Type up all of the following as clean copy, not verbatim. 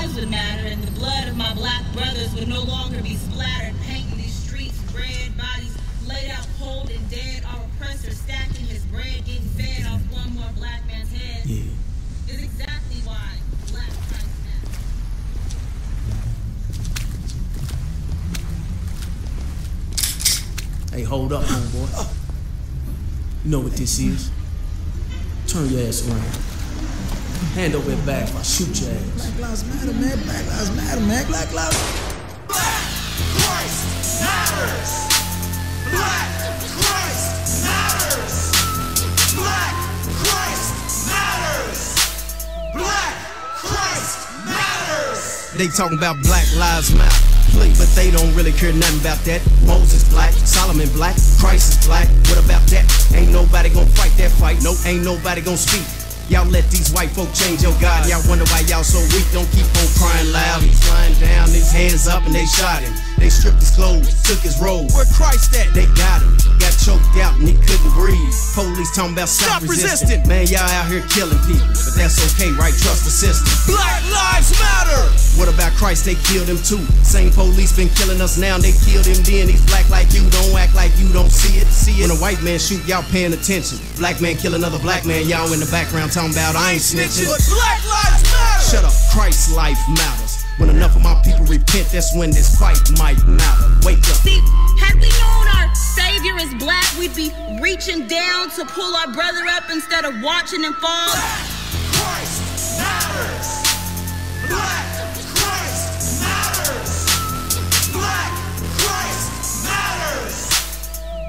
lives would matter, and the blood of my black brothers would no longer be splattered, painting these streets red, bodies laid out cold and dead, our oppressor stacking his bread, getting fed off one more black man's head, is exactly why black Christ matters. Hey, hold up, homeboy. You know what this is? Turn your ass around. Hand over that bag if I shoot your ass. Black lives matter, man. Black lives matter, man. Black lives. Black Christ matters. Black Christ matters. Black Christ matters. Black Christ matters. They talking about Black Lives Matter, but they don't really care nothing about that. Moses black, Solomon black, Christ is black. What about that? Ain't nobody gonna fight that fight. Nope, ain't nobody gonna speak. Y'all let these white folk change your God. Y'all wonder why y'all so weak. Don't keep on crying loud. He's lying down, his hands up, and they shot him. They stripped his clothes, took his robe. Where Christ at? They got him. Got choked out and he couldn't breathe. Police talking about stop resisting. Man, y'all out here killing people, but that's okay, right? Trust the system. Black Lives Matter. What about Christ? They killed him too. Same police been killing us now. They killed him then. He's black like you. Don't act like you don't see it. See it. When a white man shoot, y'all paying attention. Black man kill another black man. Y'all in the background talking about I ain't snitching. But Black Lives Matter. Shut up. Christ's life matters. When enough of my people repent, that's when this fight might matter. Wake up. See, had we known our Savior is black, we'd be reaching down to pull our brother up instead of watching him fall. Black Christ matters. Black Christ matters. Black Christ matters.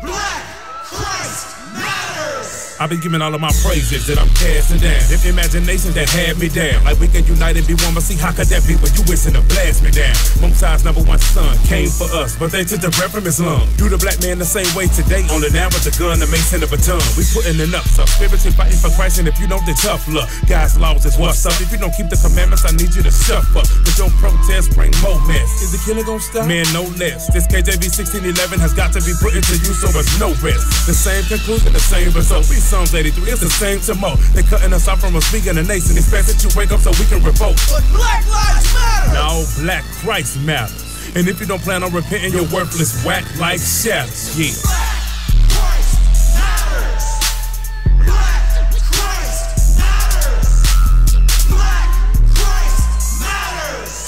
Black Christ matters. I've been giving all of my praises that I'm casting down. If imaginations that had me down, like we can unite and be one, but see how could that be when you wishing to blast me down? Most High's #1 son came for us, but they took the breath from his lung. You the black man the same way today, only now with the gun, the mace and the baton. We putting it up, so spiritually fighting for Christ, and if you know the tough luck, God's laws is what's up. If you don't keep the commandments, I need you to suffer. But your protest bring more mess. Is the killing gonna stop? Man, no less. This KJV 1611 has got to be put into use, so it's no rest. The same conclusion, the same result. We Psalms 83, it's the same tomorrow. They cutting us off from us speaking the nation. Expect that you wake up so we can revolt. But Black Lives Matter. No, Black Christ matters. And if you don't plan on repenting, you're worthless, whack like shadows. Yeah. Black Christ matters. Black Christ matters. Black Christ matters.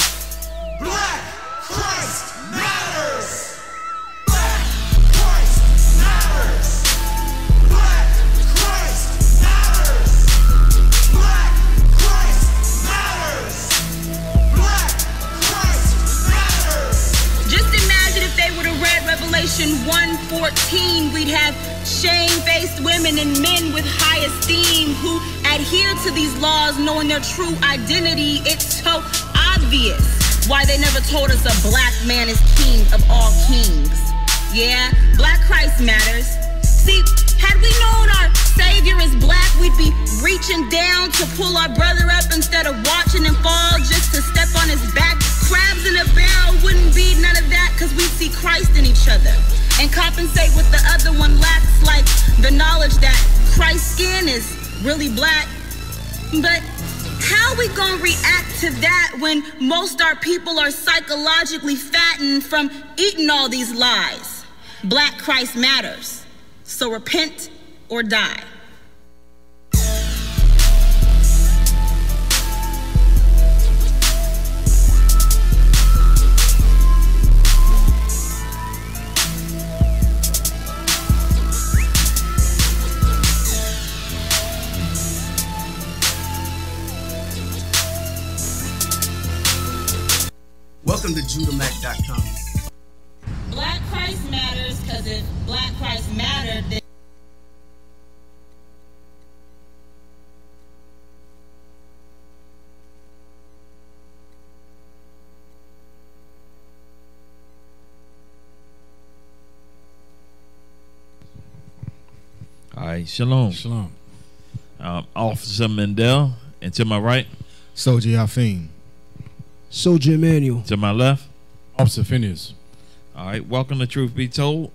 Black Christ matters. Black Christ matters. Black Christ matters. Black Christ matters. Black Christ matters. Just imagine if they would have read Revelation 1:14, we'd have shame-faced women and men with high esteem who adhere to these laws knowing their true identity. It's so obvious why they never told us a black man is king of all kings. Yeah, Black Christ matters. See, had we known our Savior is black, we'd be reaching down to pull our brother up instead of watching him fall just to step on his back. Crabs in a barrel wouldn't be none of that because we see Christ in each other and compensate what the other one lacks, like the knowledge that Christ's skin is really black. But how we gonna react to that when most our people are psychologically fattened from eating all these lies? Black Christ matters. So repent or die. Welcome to JudahMac.com. Black Christ matters because if Black Christ mattered, then all right, shalom. Shalom. Officer Mendel, and to my right, Soldier Yafin. Soldier Emmanuel. to my left. Officer Phinehas. All right, welcome to Truth Be Told.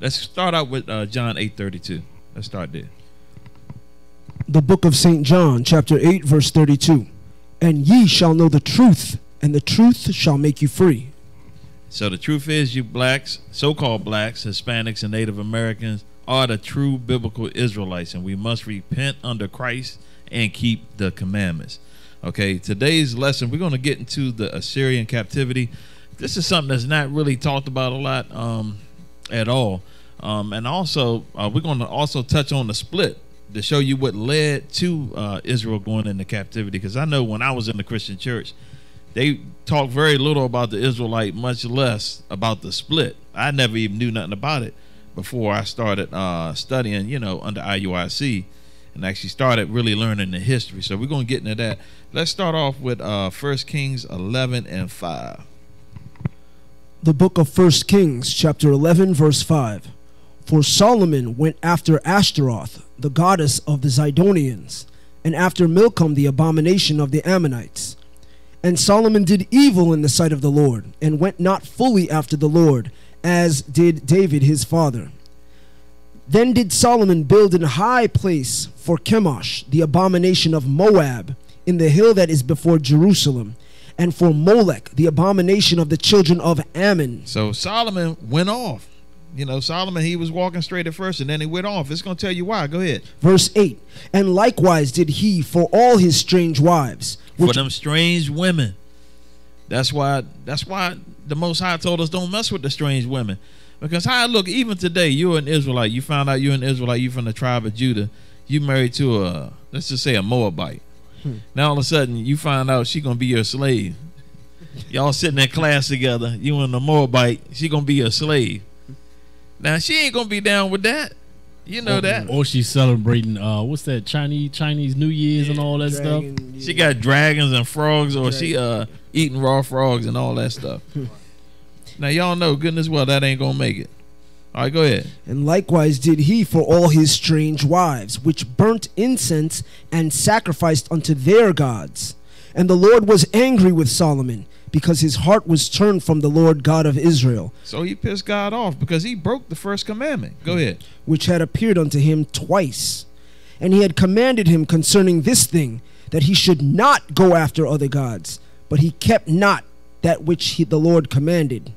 Let's start out with John 8:32. Let's start there. The book of St. John, chapter 8, verse 32. And ye shall know the truth, and the truth shall make you free. So the truth is, you blacks, so-called blacks, Hispanics, and Native Americans are the true biblical Israelites, and we must repent under Christ and keep the commandments. Okay, today's lesson, we're going to get into the Assyrian captivity. This is something that's not really talked about a lot at all. And also, we're going to also touch on the split to show you what led to Israel going into captivity. Because I know when I was in the Christian church, they talked very little about the Israelite, much less about the split. I never even knew nothing about it before I started studying, you know, under IUIC, and actually started really learning the history. So we're going to get into that. Let's start off with 1 Kings 11 and 5. The book of 1 Kings, chapter 11, verse 5. For Solomon went after Ashtaroth, the goddess of the Zidonians, and after Milcom, the abomination of the Ammonites. And Solomon did evil in the sight of the Lord, and went not fully after the Lord, as did David his father. Then did Solomon build an high place for Chemosh, the abomination of Moab, in the hill that is before Jerusalem, and for Molech, the abomination of the children of Ammon. So Solomon went off. You know, Solomon, he was walking straight at first, and then he went off. It's going to tell you why. Go ahead. Verse 8. And likewise did he for all his strange wives. For them strange women. That's why the Most High told us don't mess with the strange women. Because how I look, even today, you're an Israelite. You found out you're an Israelite. You're from the tribe of Judah. You married to a, let's just say, a Moabite. Now all of a sudden you find out she's going to be your slave. Y'all sitting in class together. You and the Moabite. She going to be your slave. Now she ain't gonna be down with that, you know that. Or she's celebrating what's that Chinese New Year's and all that stuff. Yeah. She got dragons and frogs, or she eating raw frogs and all that stuff. Now y'all know, goodness well, that ain't gonna make it. All right, go ahead. And likewise did he for all his strange wives, which burnt incense and sacrificed unto their gods. And the Lord was angry with Solomon, because his heart was turned from the Lord God of Israel. So he pissed God off because he broke the first commandment. Go ahead. Which had appeared unto him twice. And he had commanded him concerning this thing, that he should not go after other gods. But he kept not that which the Lord commanded.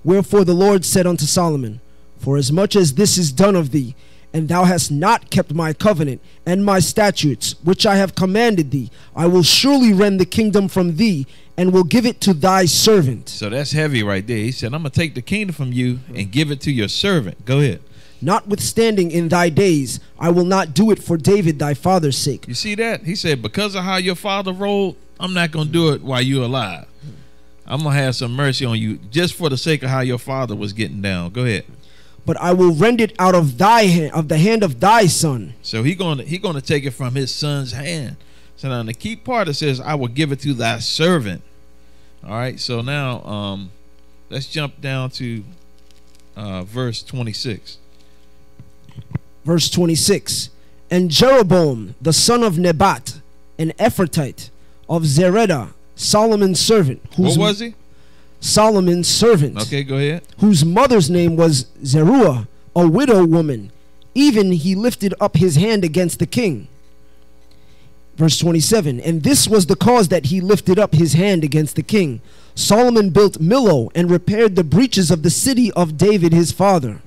Wherefore the Lord said unto Solomon, Forasmuch as this is done of thee, and thou hast not kept my covenant and my statutes, which I have commanded thee, I will surely rend the kingdom from thee, and will give it to thy servant. So that's heavy right there. He said, I'm going to take the kingdom from you and give it to your servant. Go ahead. Notwithstanding in thy days, I will not do it for David thy father's sake. You see that? He said, because of how your father rolled, I'm not going to do it while you're alive. I'm going to have some mercy on you just for the sake of how your father was getting down. Go ahead. But I will rend it out of thy hand, of the hand of thy son. So he going to take it from his son's hand. So now the key part, it says, I will give it to thy servant. All right, so now let's jump down to verse 26. Verse 26. And Jeroboam, the son of Nebat, an Ephratite of Zeredah, Solomon's servant. What was he? Solomon's servant. Okay, go ahead. Whose mother's name was Zeruah, a widow woman. Even he lifted up his hand against the king. Verse 27. And this was the cause that he lifted up his hand against the king. Solomon built Millo and repaired the breaches of the city of David his father.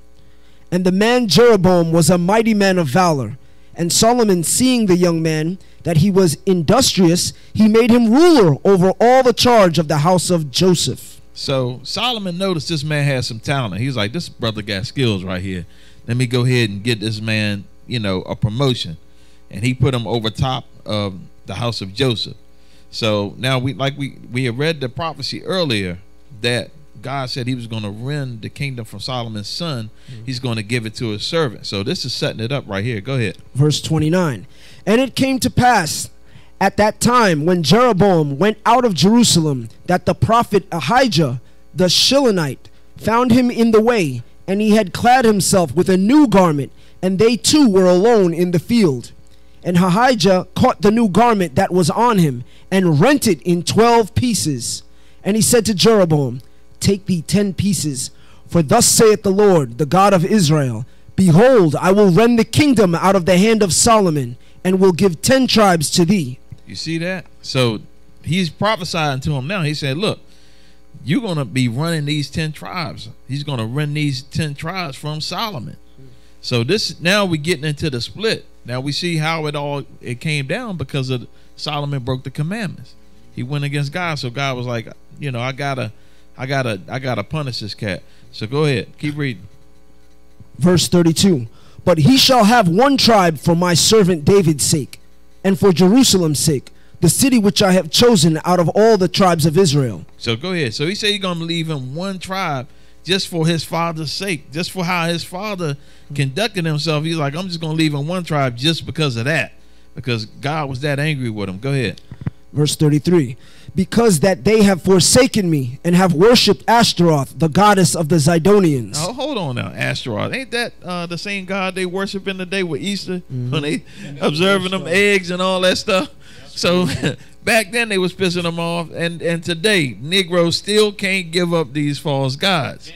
And the man Jeroboam was a mighty man of valor. And Solomon, seeing the young man, that he was industrious, he made him ruler over all the charge of the house of Joseph. So Solomon noticed this man had some talent. He's like, this brother got skills right here. Let me go ahead and get this man, you know, a promotion. And he put him over top of the house of Joseph. So now we had read the prophecy earlier that God said he was going to rend the kingdom from Solomon's son. He's going to give it to his servant. So this is setting it up right here. Go ahead. Verse 29. And it came to pass at that time when Jeroboam went out of Jerusalem that the prophet Ahijah the Shilonite found him in the way, and he had clad himself with a new garment, and they two were alone in the field. And Ahijah caught the new garment that was on him, and rent it in 12 pieces. And he said to Jeroboam, Take thee 10 pieces, for thus saith the Lord, the God of Israel, Behold, I will rend the kingdom out of the hand of Solomon, and will give 10 tribes to thee. You see that? So he's prophesying to him now. He said, look, you're going to be running these 10 tribes. He's going to run these 10 tribes from Solomon. So this, now we're getting into the split. Now we see how it came down because of Solomon broke the commandments. He went against God. So God was like, you know, I gotta punish this cat. So go ahead, keep reading. Verse 32. But he shall have one tribe for my servant David's sake, and for Jerusalem's sake, the city which I have chosen out of all the tribes of Israel. So go ahead. So he said he's going to leave him one tribe just for his father's sake, just for how his father conducted himself. He's like, I'm just going to leave him one tribe just because of that, because God was that angry with him. Go ahead. Verse 33. Because that they have forsaken me and have worshipped Ashtaroth, the goddess of the Zidonians. Oh, hold on now. Ashtaroth. Ain't that the same God they worship in the day with Easter? When they observing them eggs and all that stuff? So back then they was pissing them off. And today, Negroes still can't give up these false gods.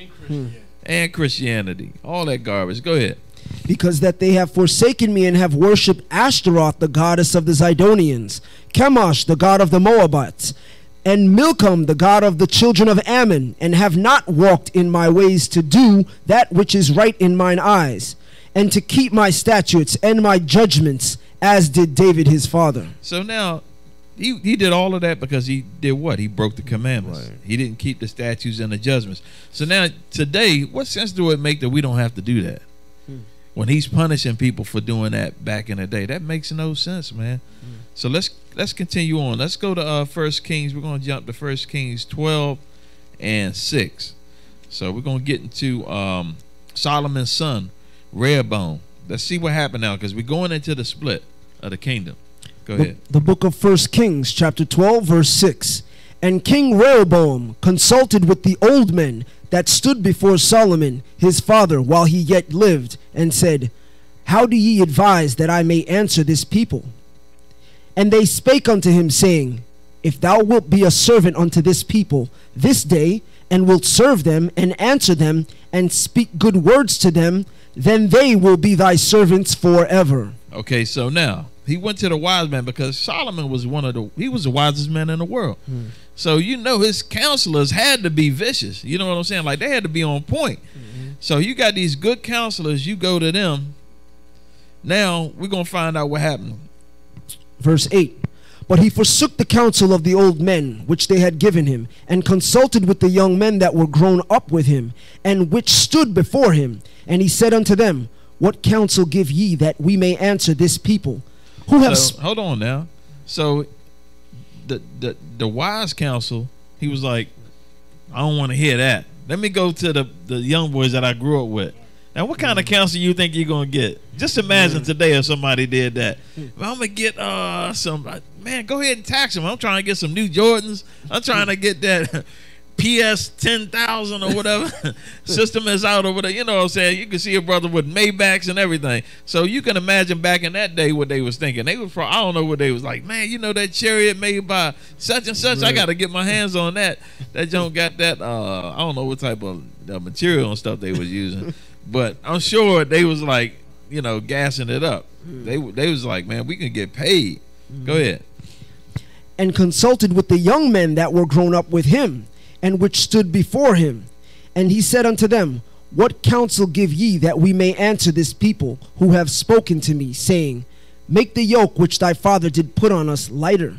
And Christianity. All that garbage. Go ahead. Because that they have forsaken me and have worshipped Ashtaroth, the goddess of the Zidonians, Chemosh, the god of the Moabites, and Milcom, the god of the children of Ammon, and have not walked in my ways to do that which is right in mine eyes, and to keep my statutes and my judgments, as did David his father. So now, he did all of that because he did what? He broke the commandments. Right. He didn't keep the statutes and the judgments. So now, today, what sense do it make that we don't have to do that? When he's punishing people for doing that back in the day, that makes no sense, man. So let's continue on. Let's go to 1 Kings. We're going to jump to 1 Kings 12 and 6. So we're going to get into Solomon's son, Rehoboam. Let's see what happened now, because we're going into the split of the kingdom. Go ahead. The book of 1 Kings, chapter 12, verse 6. And King Rehoboam consulted with the old men that stood before Solomon his father while he yet lived, and said, How do ye advise that I may answer this people? And they spake unto him, saying, If thou wilt be a servant unto this people this day, and wilt serve them, and answer them, and speak good words to them, then they will be thy servants forever. Okay, so now he went to the wise man, because Solomon was he was the wisest man in the world. So you know his counselors had to be vicious. You know what I'm saying? Like, they had to be on point. So you got these good counselors, you go to them. Now we're going to find out what happened. Verse 8. But he forsook the counsel of the old men which they had given him, and consulted with the young men that were grown up with him, and which stood before him. And he said unto them, What counsel give ye that we may answer this people? Who have hold on now. So the wise counsel, he was like, I don't want to hear that. Let me go to the young boys that I grew up with. Now, what kind of counsel you think you're going to get? Just imagine today if somebody did that. Well, I'm going to get some, man, go ahead and tax them. I'm trying to get some new Jordans. I'm trying to get that PS 10,000 or whatever system is out over there. You know what I'm saying? You can see a brother with Maybachs and everything. So you can imagine back in that day what they was thinking. They was I don't know what they was like. Man, you know that chariot made by such and such. Right. I got to get my hands on that. That joint got that. I don't know what type of material and stuff they was using, but I'm sure they was like, you know, gassing it up. They was like, man, we can get paid. Go ahead. And consulted with the young men that were grown up with him, and which stood before him. And he said unto them, What counsel give ye that we may answer this people who have spoken to me, saying, Make the yoke which thy father did put on us lighter?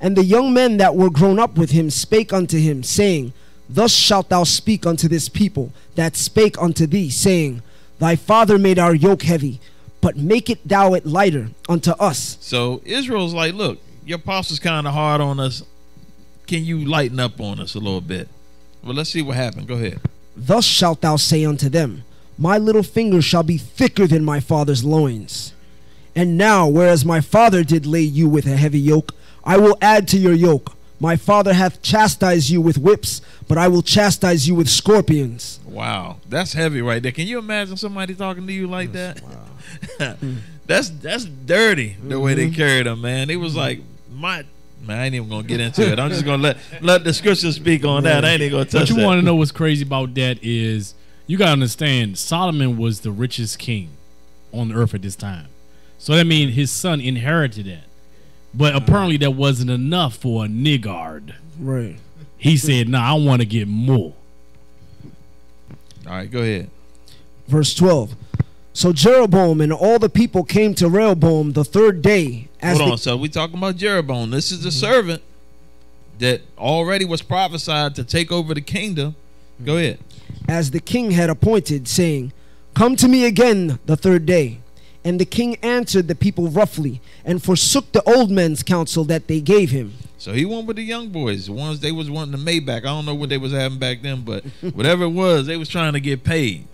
And the young men that were grown up with him spake unto him, saying, Thus shalt thou speak unto this people that spake unto thee, saying, Thy father made our yoke heavy, but make it thou it lighter unto us. So Israel's like, look, your apostle's kind of hard on us. Can you lighten up on us a little bit? Well, let's see what happened. Go ahead. Thus shalt thou say unto them, My little finger shall be thicker than my father's loins. And now, whereas my father did lay you with a heavy yoke, I will add to your yoke. My father hath chastised you with whips, but I will chastise you with scorpions. Wow, that's heavy right there. Can you imagine somebody talking to you like that? Wow. That's dirty the way they carried them, man. They was like, man, I ain't even gonna get into it. I'm just gonna let the scripture speak on that. I ain't even gonna touch that. What you want to know what's crazy about that is, you gotta understand, Solomon was the richest king on the earth at this time. So that means his son inherited that. But apparently that wasn't enough for a niggard. Right. He said, "Nah, I want to get more." All right, go ahead. Verse 12. So Jeroboam and all the people came to Rehoboam the third day. Hold on, so we talking about Jeroboam. This is the servant that already was prophesied to take over the kingdom. Go ahead. As the king had appointed, saying, "Come to me again the third day." And the king answered the people roughly, and forsook the old men's counsel that they gave him. So he went with the young boys, the ones they was wanting the Maybach. I don't know what they was having back then, but whatever it was, they was trying to get paid.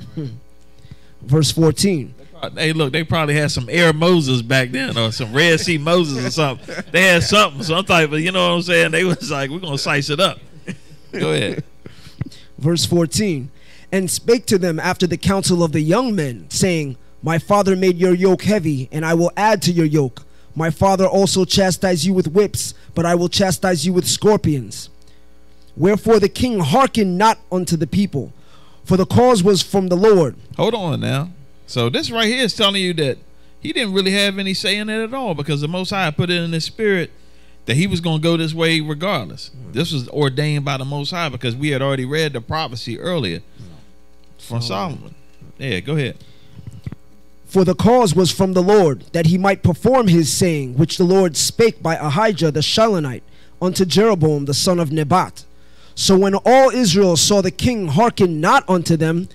Verse 14. Hey, look, they probably had some Air Moses back then, or some Red Sea Moses or something. They had something, some type of, you know what I'm saying? They was like, we're going to slice it up. Go ahead. Verse 14. And spake to them after the counsel of the young men, saying, My father made your yoke heavy, and I will add to your yoke. My father also chastised you with whips, but I will chastise you with scorpions. Wherefore the king hearkened not unto the people, for the cause was from the Lord. Hold on now. So this right here is telling you that he didn't really have any say in it at all, because the Most High put it in his spirit that he was going to go this way regardless. This was ordained by the Most High, because we had already read the prophecy earlier from Solomon. Yeah, go ahead. For the cause was from the Lord, that he might perform his saying, which the Lord spake by Ahijah the Shilonite unto Jeroboam the son of Nebat. So when all Israel saw the king hearken not unto them,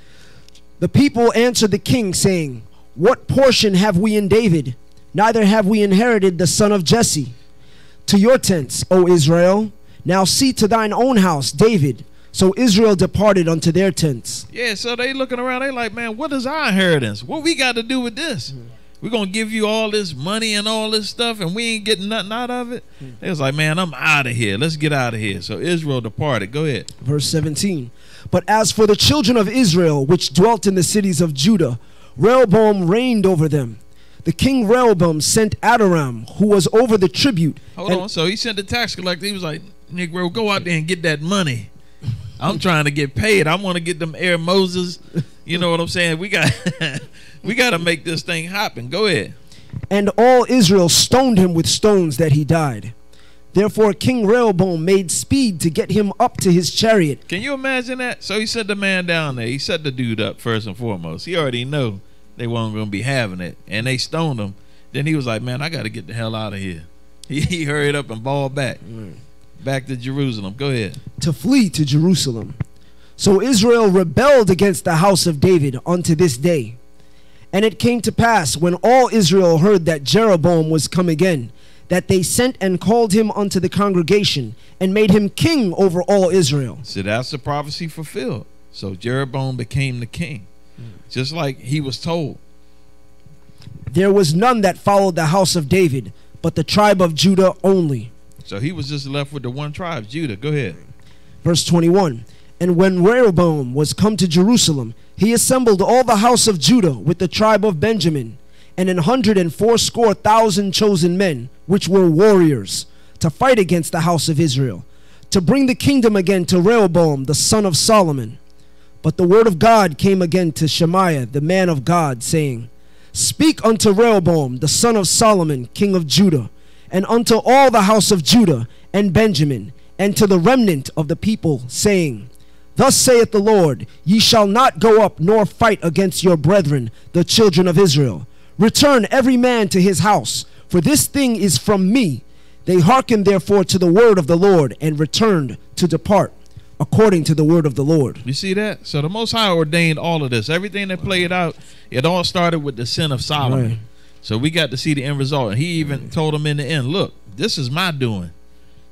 the people answered the king, saying, What portion have we in David? Neither have we inherited the son of Jesse. To your tents, O Israel. Now see to thine own house, David. So Israel departed unto their tents. Yeah, so they looking around, they like, man, what is our inheritance? What we got to do with this? We're going to give you all this money and all this stuff, and we ain't getting nothing out of it? They was like, man, I'm out of here. Let's get out of here. So Israel departed. Go ahead. Verse 17. But as for the children of Israel, which dwelt in the cities of Judah, Rehoboam reigned over them. The king Rehoboam sent Adoram, who was over the tribute. Hold on. So he sent the tax collector. He was like, Negro, go out there and get that money. I'm trying to get paid. I want to get them Air Moses. You know what I'm saying? We got to make this thing happen. Go ahead. And all Israel stoned him with stones that he died. Therefore King Rehoboam made speed to get him up to his chariot. Can you imagine that? So he set the man down there. He set the dude up first and foremost. He already know they weren't going to be having it. And they stoned him. Then he was like, man, I got to get the hell out of here. He hurried up and balled back. Back to Jerusalem. Go ahead. To flee to Jerusalem. So Israel rebelled against the house of David unto this day. And it came to pass, when all Israel heard that Jeroboam was come again, that they sent and called him unto the congregation, and made him king over all Israel. So that's the prophecy fulfilled. So Jeroboam became the king, just like he was told. There was none that followed the house of David, but the tribe of Judah only. So he was just left with the one tribe, Judah. Go ahead. Verse 21. And when Rehoboam was come to Jerusalem, he assembled all the house of Judah with the tribe of Benjamin, and 180,000 chosen men, which were warriors, to fight against the house of Israel, to bring the kingdom again to Rehoboam the son of Solomon. But the word of God came again to Shemaiah the man of God, saying, Speak unto Rehoboam the son of Solomon, king of Judah, and unto all the house of Judah and Benjamin, and to the remnant of the people, saying, Thus saith the Lord, Ye shall not go up nor fight against your brethren, the children of Israel. Return every man to his house, for this thing is from me. They hearkened therefore to the word of the Lord, and returned to depart according to the word of the Lord. You see that? So the Most High ordained all of this. Everything that played out, it all started with the sin of Solomon. Right. So we got to see the end result. And he even told him in the end, look, this is my doing.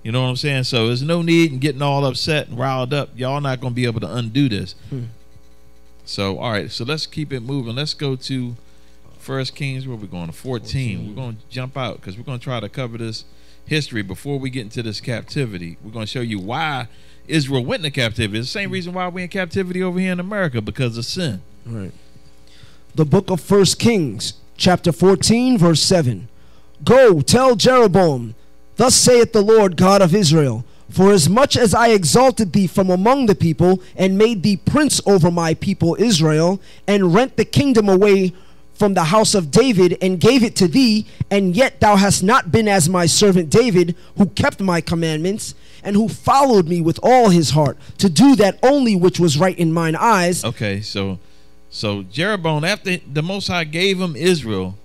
You know what I'm saying? So there's no need in getting all upset and riled up. Y'all not going to be able to undo this. So, all right. So let's keep it moving. Let's go to 1 Kings. Where we're going to 14. We're going to jump out because we're going to try to cover this history before we get into this captivity. We're going to show you why Israel went into captivity. It's the same reason why we're in captivity over here in America, because of sin. Right. The book of 1 Kings, chapter 14, verse 7. Go, tell Jeroboam, Thus saith the Lord God of Israel, For as much as I exalted thee from among the people, and made thee prince over my people Israel, and rent the kingdom away from the house of David and gave it to thee, and yet thou hast not been as my servant David, who kept my commandments, and who followed me with all his heart, to do that only which was right in mine eyes. Okay, so Jeroboam, after the Most High gave him Israel,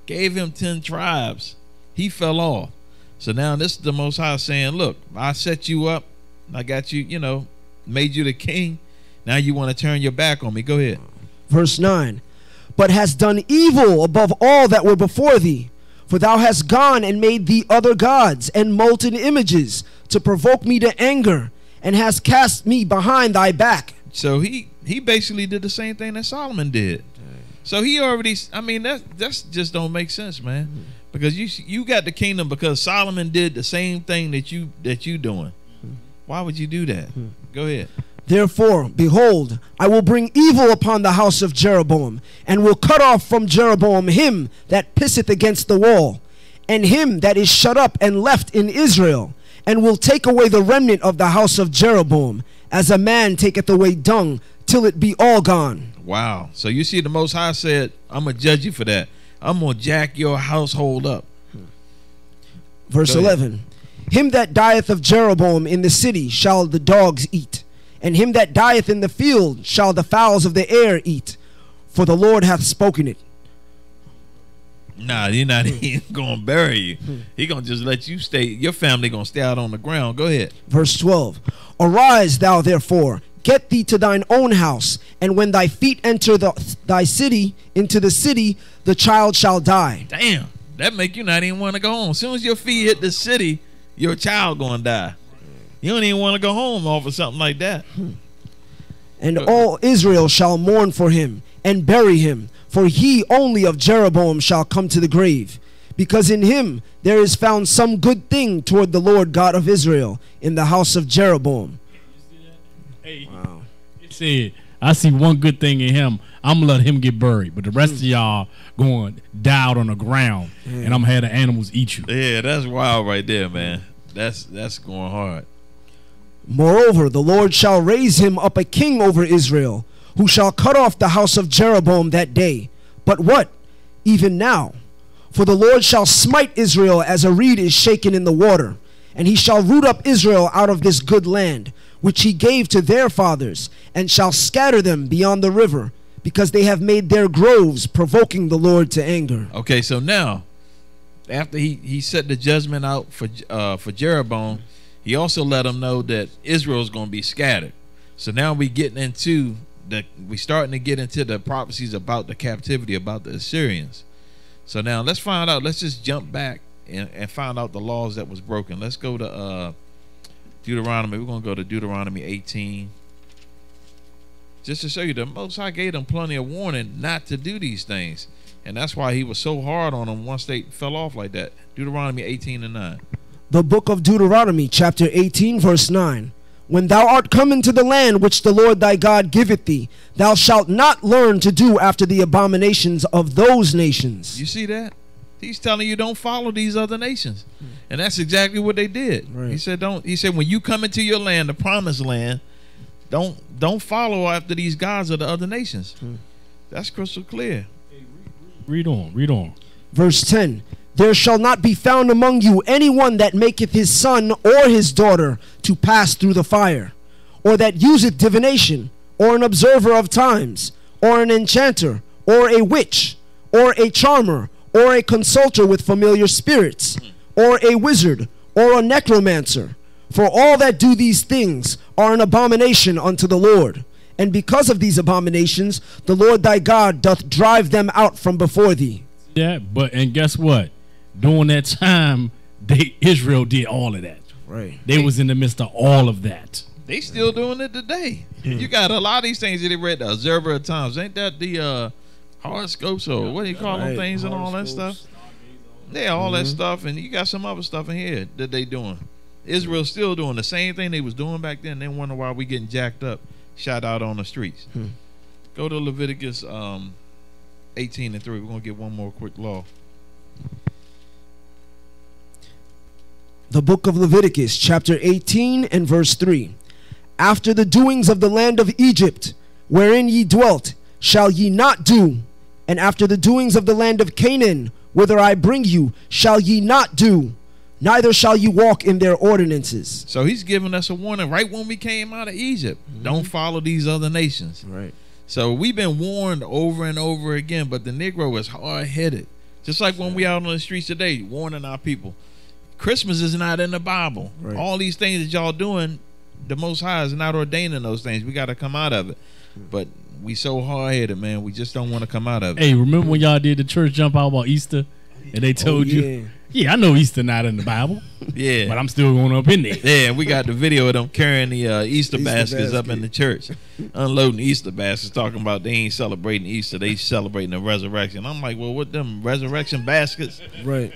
gave him 10 tribes, he fell off. So now this is the Most High saying, look, I set you up, I got you, made you the king. Now you want to turn your back on me. Go ahead. Verse 9. But hast done evil above all that were before thee, for thou hast gone and made thee other gods and molten images to provoke me to anger, and hast cast me behind thy back. So he basically did the same thing that Solomon did. So he already, that's just don't make sense, man. Because you got the kingdom because Solomon did the same thing that you doing. Why would you do that? Go ahead. Therefore, behold, I will bring evil upon the house of Jeroboam, and will cut off from Jeroboam him that pisseth against the wall, and him that is shut up and left in Israel, and will take away the remnant of the house of Jeroboam, as a man taketh away dung, till it be all gone. Wow. So you see the Most High said, I'm going to judge you for that. I'm going to jack your household up. Verse 11. Him that dieth of Jeroboam in the city shall the dogs eat, and him that dieth in the field shall the fowls of the air eat, for the Lord hath spoken it. Nah, he's not even going to bury you. He going to just let you stay. Your family going to stay out on the ground. Go ahead. Verse 12. Arise thou therefore, get thee to thine own house, and when thy feet enter thy city, into the city, the child shall die. Damn, that make you not even want to go home. As soon as your feet hit the city, your child going to die. You don't even want to go home off of something like that. And all Israel shall mourn for him, and bury him, for he only of Jeroboam shall come to the grave, because in him there is found some good thing toward the Lord God of Israel in the house of Jeroboam. Hey, wow. It said, I see one good thing in him. I'm going to let him get buried, but the rest of y'all going to die out on the ground, and I'm going to have the animals eat you. Yeah, that's wild right there, man. That's going hard. Moreover, the Lord shall raise him up a king over Israel, who shall cut off the house of Jeroboam that day. But what? Even now. For the Lord shall smite Israel as a reed is shaken in the water, and he shall root up Israel out of this good land, which he gave to their fathers, and shall scatter them beyond the river, because they have made their groves, provoking the Lord to anger. Okay, so now, after he set the judgment out for Jeroboam, he also let them know that Israel is going to be scattered. So now we starting to get into the prophecies about the captivity, about the Assyrians. So now let's find out. Let's just jump back and find out the laws that was broken. Let's go to Deuteronomy. We're going to go to Deuteronomy 18. Just to show you the Most High gave them plenty of warning not to do these things. And that's why he was so hard on them once they fell off like that. Deuteronomy 18:9. The book of Deuteronomy, chapter 18, verse 9. When thou art come into the land which the Lord thy God giveth thee, thou shalt not learn to do after the abominations of those nations. You see that? He's telling you don't follow these other nations. And that's exactly what they did. Right. He said when you come into your land, the promised land, don't follow after these gods of the other nations. That's crystal clear. Read on. Verse 10. There shall not be found among you any one that maketh his son or his daughter to pass through the fire, or that useth divination, or an observer of times, or an enchanter, or a witch, or a charmer, or a consulter with familiar spirits, or a wizard, or a necromancer. For all that do these things are an abomination unto the Lord. And because of these abominations, the Lord thy God doth drive them out from before thee. Yeah, and guess what? During that time, Israel did all of that. Right. They was in the midst of all of that. They still doing it today. You got a lot of these things that they read, the observer of times. Ain't that the horoscopes or what do you call them things and all that stuff? Yeah, all that stuff. And you got some other stuff in here that they doing. Israel's still doing the same thing they was doing back then. They wonder why we getting jacked up, shot out on the streets. Go to Leviticus 18:3. We're going to get one more quick law. The book of Leviticus, chapter 18 and verse 3. After the doings of the land of Egypt, wherein ye dwelt, shall ye not do, And after the doings of the land of Canaan, whither I bring you, shall ye not do, neither shall you walk in their ordinances. So he's giving us a warning right when we came out of Egypt. Don't follow these other nations. Right. So we've been warned over and over again, but the Negro is hard-headed. Just like when we out on the streets today, warning our people. Christmas is not in the Bible. Right. All these things that y'all doing, the Most High is not ordaining those things. We got to come out of it. But we so hard-headed, man. We just don't want to come out of it. Hey, remember when y'all did the church jump out about Easter? And they told you, yeah, I know Easter not in the Bible. Yeah. But I'm still going up in there. Yeah, we got the video of them carrying the Easter baskets up in the church. Unloading Easter baskets, talking about they ain't celebrating Easter. They celebrating the resurrection. I'm like, well, what them resurrection baskets? Right.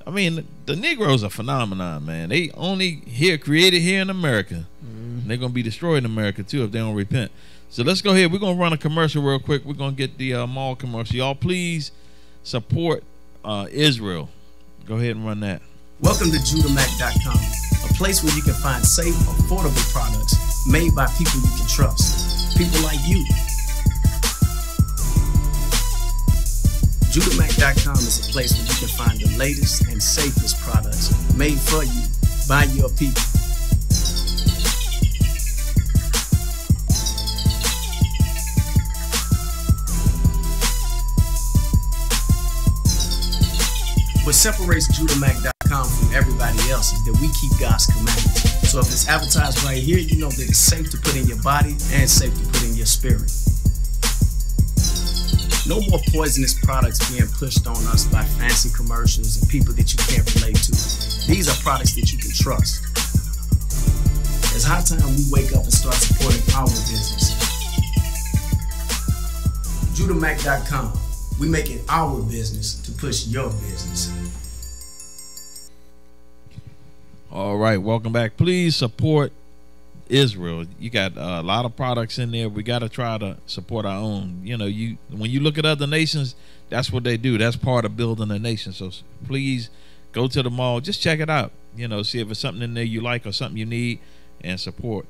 I mean, the Negroes are a phenomenon, man. They only created here in America. And they're going to be destroyed in America, too, if they don't repent. So let's go ahead. We're going to run a commercial real quick. We're going to get the mall commercial. Y'all, please support Israel. Go ahead and run that. Welcome to JudahMac.com, a place where you can find safe, affordable products made by people you can trust. People like you. JudahMac.com is a place where you can find the latest and safest products made for you by your people. What separates JudahMac.com from everybody else is that we keep God's commandments. So if it's advertised right here, you know that it's safe to put in your body and safe to put in your spirit. No more poisonous products being pushed on us by fancy commercials and people that you can't relate to. These are products that you can trust. It's high time we wake up and start supporting our business. JudahMac.com. We make it our business to push your business. All right, welcome back. Please support Israel. You got a lot of products in there. We got to try to support our own. You know, when you look at other nations, that's what they do. That's part of building a nation. So please go to the mall. Just check it out. You know, see if it's something in there you like or something you need, and support.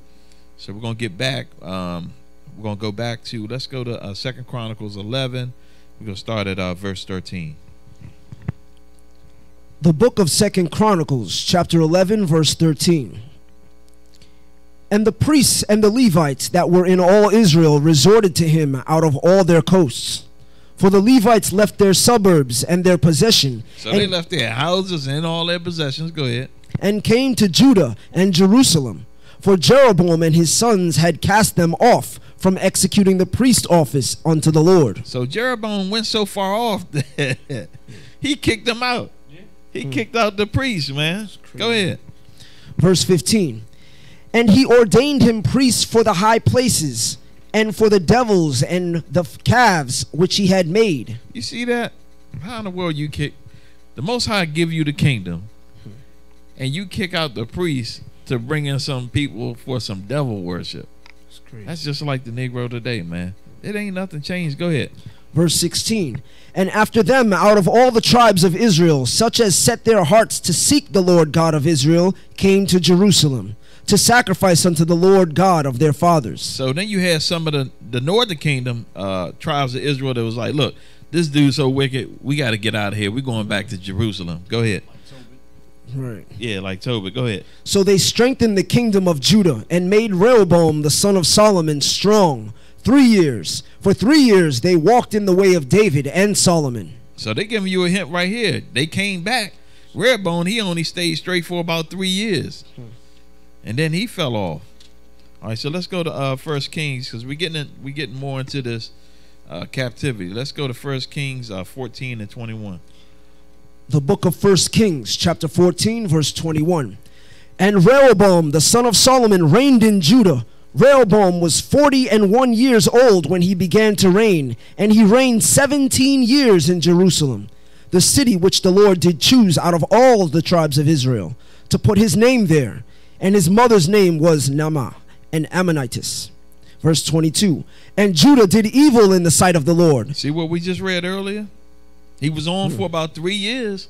So we're going to get back. We're going to go back to, let's go to 2 Chronicles 11. We're going to start at verse 13. The book of 2 Chronicles, chapter 11, verse 13. And the priests and the Levites that were in all Israel resorted to him out of all their coasts. For the Levites left their suburbs and their possession. So they left their houses and all their possessions. Go ahead. And came to Judah and Jerusalem. For Jeroboam and his sons had cast them off from executing the priest office unto the Lord. So Jeroboam went so far off that he kicked them out. He kicked out the priests, man. Go ahead. Verse 15. And he ordained him priests for the high places, and for the devils and the calves which he had made. You see that? How in the world you kick? The Most High give you the kingdom, and you kick out the priests to bring in some people for some devil worship. That's crazy. That's just like the Negro today, man. It ain't nothing changed. Go ahead. Verse 16. And after them, out of all the tribes of Israel, such as set their hearts to seek the Lord God of Israel, came to Jerusalem, to sacrifice unto the Lord God of their fathers. So then you had some of the northern kingdom tribes of Israel that was like, look, this dude's so wicked, we got to get out of here. We're going back to Jerusalem. Go ahead. Right. Yeah, like Tobit. Go ahead. So they strengthened the kingdom of Judah and made Rehoboam the son of Solomon strong 3 years. For 3 years they walked in the way of David and Solomon. So they giving you a hint right here. They came back. Rehoboam, he only stayed straight for about 3 years. And then he fell off. All right, so let's go to 1 Kings, because we're getting more into this captivity. Let's go to 1 Kings 14 and 21. The book of 1 Kings, chapter 14, verse 21. And Rehoboam, the son of Solomon, reigned in Judah. Rehoboam was 41 years old when he began to reign, and he reigned 17 years in Jerusalem, the city which the Lord did choose out of all the tribes of Israel, to put his name there. And his mother's name was Naamah, an Ammonitess. Verse 22. And Judah did evil in the sight of the Lord. See what we just read earlier? He was on for about 3 years.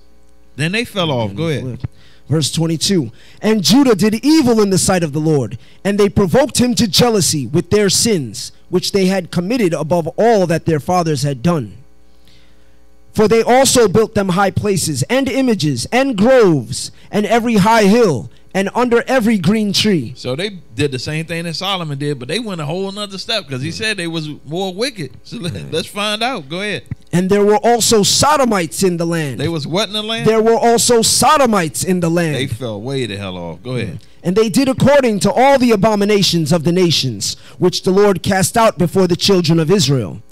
Then they fell off. Go ahead. Verse 22. And Judah did evil in the sight of the Lord, and they provoked him to jealousy with their sins, which they had committed above all that their fathers had done. For they also built them high places, and images, and groves, and every high hill, and under every green tree. So they did the same thing that Solomon did, but they went a whole nother step because he said they was more wicked. So let's find out. Go ahead. And there were also Sodomites in the land. They was what in the land? There were also Sodomites in the land. They fell way the hell off. Go ahead. And they did according to all the abominations of the nations, which the Lord cast out before the children of Israel.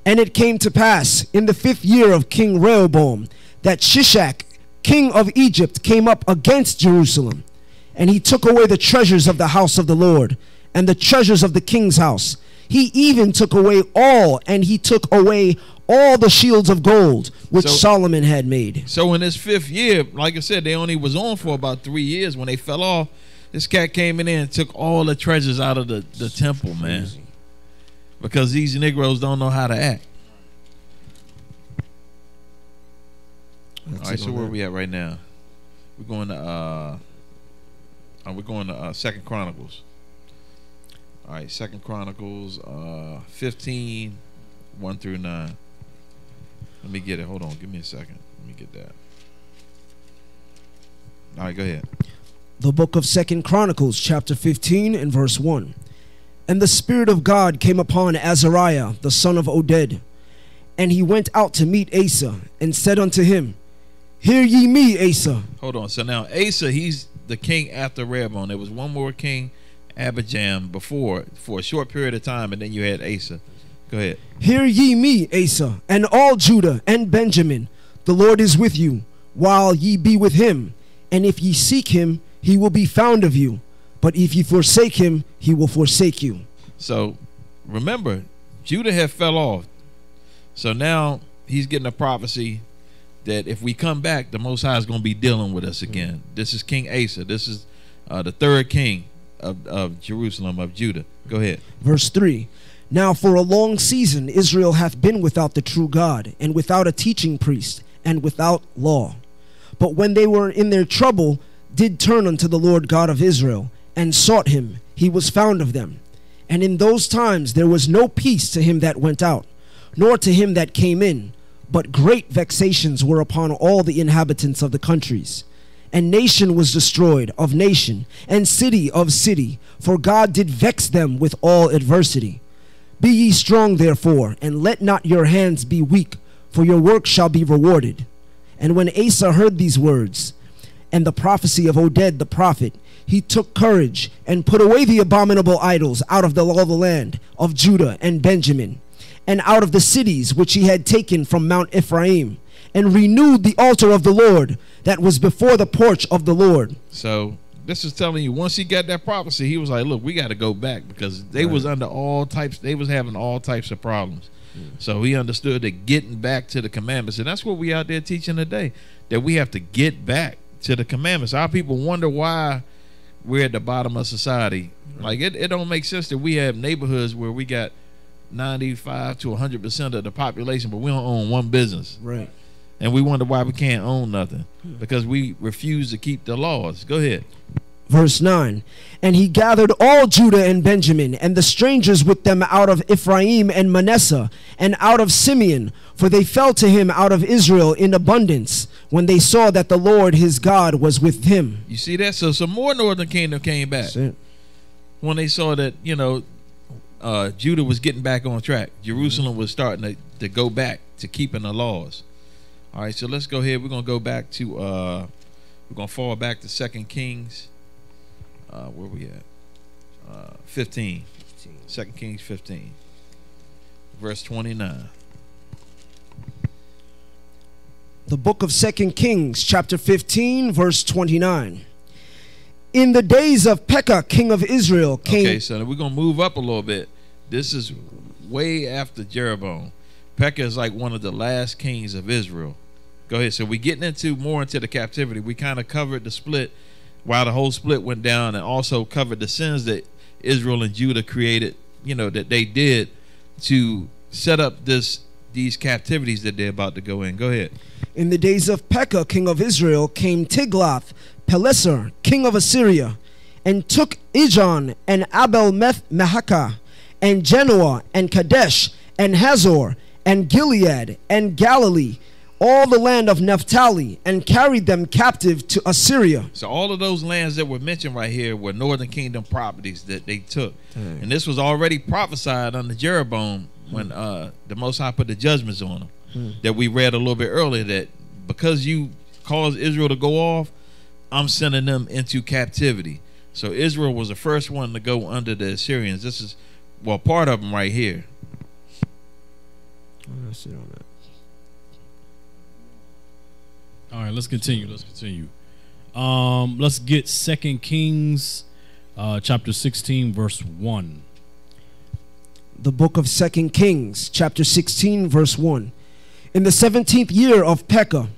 And it came to pass in the 5th year of King Rehoboam that Shishak, king of Egypt, came up against Jerusalem. And he took away the treasures of the house of the Lord, and the treasures of the king's house. He even took away all, and he took away all the shields of gold which Solomon had made. So in this 5th year, like I said, they only was on for about 3 years. When they fell off, this cat came in there and took all the treasures out of the temple, man. Because these Negroes don't know how to act. All right, so where are we at right now? We're going to 2nd Chronicles. All right, 2nd Chronicles 15, 1 through 9. Let me get it. Hold on. Give me a second. Let me get that. All right, go ahead. The book of 2nd Chronicles, chapter 15 and verse 1. And the Spirit of God came upon Azariah, the son of Oded. And he went out to meet Asa, and said unto him, Hear ye me, Asa. Hold on. So now Asa, he's the king after Rehoboam. There was one more king, Abijam, before for a short period of time, and then you had Asa. Go ahead. Hear ye me, Asa, and all Judah and Benjamin. The Lord is with you, while ye be with him. And if ye seek him, he will be found of you. But if ye forsake him, he will forsake you. So remember, Judah had fell off. So now he's getting a prophecy that if we come back, the Most High is going to be dealing with us again. This is King Asa. This is the 3rd king of Jerusalem, of Judah. Go ahead. Verse 3. Now for a long season Israel hath been without the true God, and without a teaching priest, and without law. But when they were in their trouble, did turn unto the Lord God of Israel, and sought him, he was found of them. And in those times there was no peace to him that went out, nor to him that came in, but great vexations were upon all the inhabitants of the countries. And nation was destroyed of nation, and city of city, for God did vex them with all adversity. Be ye strong therefore, and let not your hands be weak, for your work shall be rewarded. And when Asa heard these words, and the prophecy of Oded the prophet, he took courage, and put away the abominable idols out of all the land of Judah and Benjamin, and out of the cities which he had taken from Mount Ephraim, and renewed the altar of the Lord that was before the porch of the Lord. So this is telling you, once he got that prophecy, he was like, look, we got to go back, because they was under all types, they was having all types of problems. So he understood that getting back to the commandments, and that's what we out there teaching today, that we have to get back to the commandments. Our people wonder why we're at the bottom of society. Like it don't make sense that we have neighborhoods where we got 95 to 100% of the population, but we don't own one business. Right. And we wonder why we can't own nothing, because we refuse to keep the laws. Go ahead. Verse 9. And he gathered all Judah and Benjamin, and the strangers with them out of Ephraim and Manasseh, and out of Simeon, for they fell to him out of Israel in abundance, when they saw that the Lord his God was with him. You see that? So some more northern kingdom came back when they saw that, you know, Judah was getting back on track. Jerusalem was starting to go back to keeping the laws. All right, so let's go ahead. We're going to go back to we're going to fall back to 2 Kings. Where we at? 15. 2 Kings 15, verse 29. The book of 2 Kings, chapter 15, verse 29. In the days of Pekah, king of Israel, came... Okay, so we're going to move up a little bit. This is way after Jeroboam. Pekah is like one of the last kings of Israel. Go ahead. So we're getting more into the captivity. We kind of covered the split while the whole split went down, and also covered the sins that Israel and Judah created, you know, that they did to set up these captivities that they're about to go in. Go ahead. In the days of Pekah, king of Israel, came Tiglath-Pileser, king of Assyria, and took Ijon and Abel-Meth-Mahakah, and Genoa, and Kadesh, and Hazor, and Gilead, and Galilee, all the land of Naphtali, and carried them captive to Assyria. So all of those lands that were mentioned right here were northern kingdom properties that they took. And this was already prophesied under Jeroboam when the Most High put the judgments on them. That we read a little bit earlier, that because you caused Israel to go off, I'm sending them into captivity. So Israel was the first one to go under the Assyrians. This is, well, part of them right here. Let's sit on that. All right, let's continue. Let's get 2 Kings chapter 16 verse 1. The book of 2 Kings chapter 16 verse 1. In the 17th year of Pekah,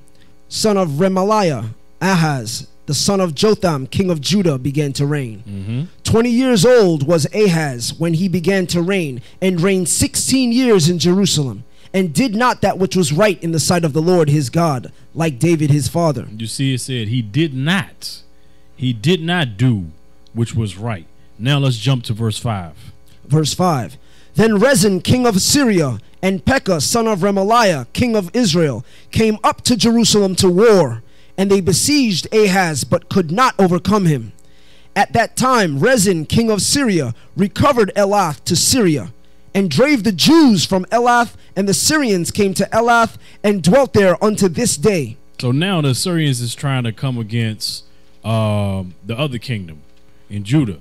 son of Remaliah, Ahaz, the son of Jotham, king of Judah, began to reign. 20 years old was Ahaz when he began to reign, and reigned 16 years in Jerusalem, and did not that which was right in the sight of the Lord his God, like David his father. You see, it said he did not do which was right. Now let's jump to verse 5. Verse 5. Then Rezin, king of Syria, and Pekah, son of Remaliah, king of Israel, came up to Jerusalem to war, and they besieged Ahaz, but could not overcome him. At that time Rezin, king of Syria, recovered Elath to Syria, and drave the Jews from Elath, and the Syrians came to Elath, and dwelt there unto this day. So now the Syrians is trying to come against the other kingdom in Judah,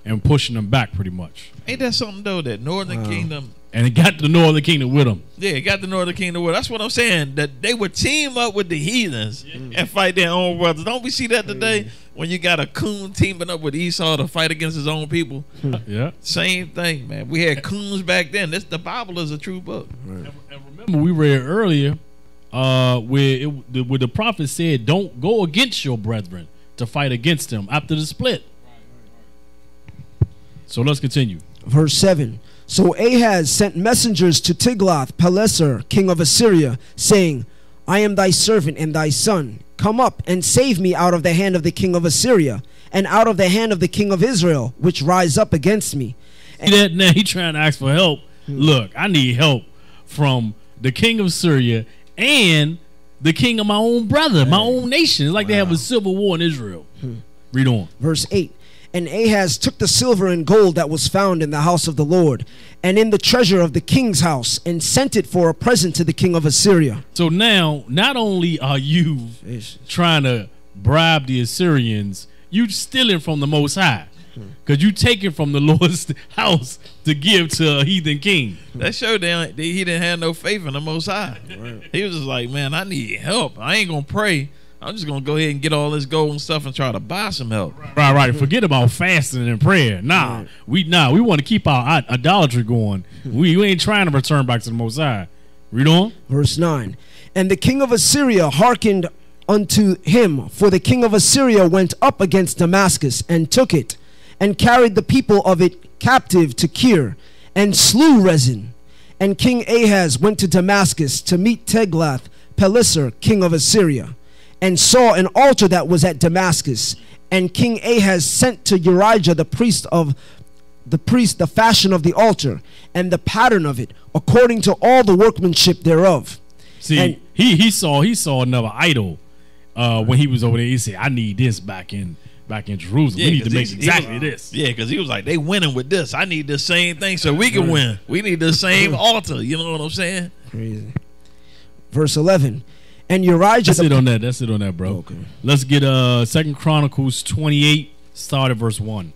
and pushing them back pretty much. Ain't that something though, that northern kingdom? And it got the northern kingdom with them. Yeah, it got the northern kingdom with them. That's what I'm saying, that they would team up with the heathens and fight their own brothers. Don't we see that today? When you got a coon teaming up with Esau to fight against his own people? Yeah. Same thing, man. We had coons back then. The Bible is a true book. And remember, we read earlier where the prophet said, don't go against your brethren to fight against them after the split. So let's continue. Verse 7. So Ahaz sent messengers to Tiglath-Pileser, king of Assyria, saying, I am thy servant and thy son. Come up and save me out of the hand of the king of Assyria, and out of the hand of the king of Israel, which rise up against me. See that now? He trying to ask for help. Look, I need help from the king of Syria and the king of my own brother, my own nation. It's like they have a civil war in Israel. Read on. Verse 8. And Ahaz took the silver and gold that was found in the house of the Lord, and in the treasure of the king's house, and sent it for a present to the king of Assyria. So now, not only are you trying to bribe the Assyrians, you stealing from the Most High, because you taking from the Lord's house to give to a heathen king. That showed that he didn't have no faith in the Most High. He was just like, man, I need help. I ain't gonna pray. I'm just gonna go ahead and get all this gold and stuff and try to buy some help. Right. Forget about fasting and prayer. We want to keep our idolatry going. We ain't trying to return back to the Most High. Read on. Verse 9. And the king of Assyria hearkened unto him, for the king of Assyria went up against Damascus, and took it, and carried the people of it captive to Kir, and slew Rezin. And King Ahaz went to Damascus to meet Tiglath-Pileser, king of Assyria, and saw an altar that was at Damascus. And King Ahaz sent to Urijah the priest the fashion of the altar, and the pattern of it, according to all the workmanship thereof. See, and he saw another idol when he was over there. He said, I need this back in Jerusalem. We need to make exactly this. Yeah, because he was like, they winning with this. I need the same thing so we can win. We need the same altar. You know what I'm saying? Crazy. Verse 11. And Urijah. That's it on that, bro. Okay. Let's get 2 Chronicles 28, start at verse 1.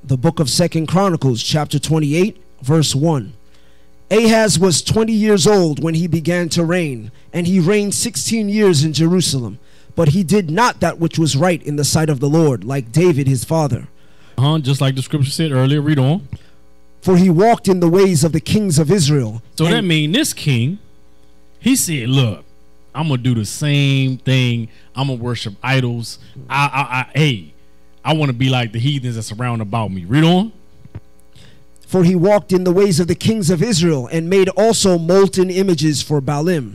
The book of 2 Chronicles, chapter 28, verse 1. Ahaz was 20 years old when he began to reign, and he reigned 16 years in Jerusalem. But he did not that which was right in the sight of the Lord, like David his father. Just like the scripture said earlier. Read on. For he walked in the ways of the kings of Israel. So that means this king, he said, look, I'm going to do the same thing. I'm going to worship idols. I want to be like the heathens that surround about me. Read on. For he walked in the ways of the kings of Israel, and made also molten images for Baalim.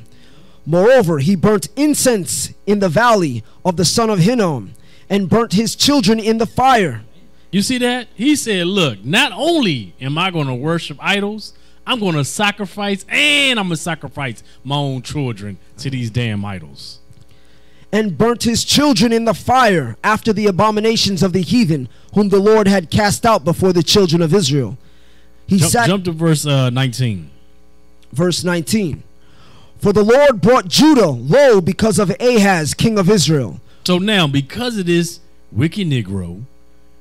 Moreover, he burnt incense in the valley of the son of Hinnom, and burnt his children in the fire. You see that? He said, look, not only am I going to worship idols, I'm going to sacrifice, and I'm going to sacrifice my own children to these damn idols. And burnt his children in the fire after the abominations of the heathen, whom the Lord had cast out before the children of Israel. Jump to verse 19. Verse 19. For the Lord brought Judah low because of Ahaz, king of Israel. So now, because of this wicked Negro,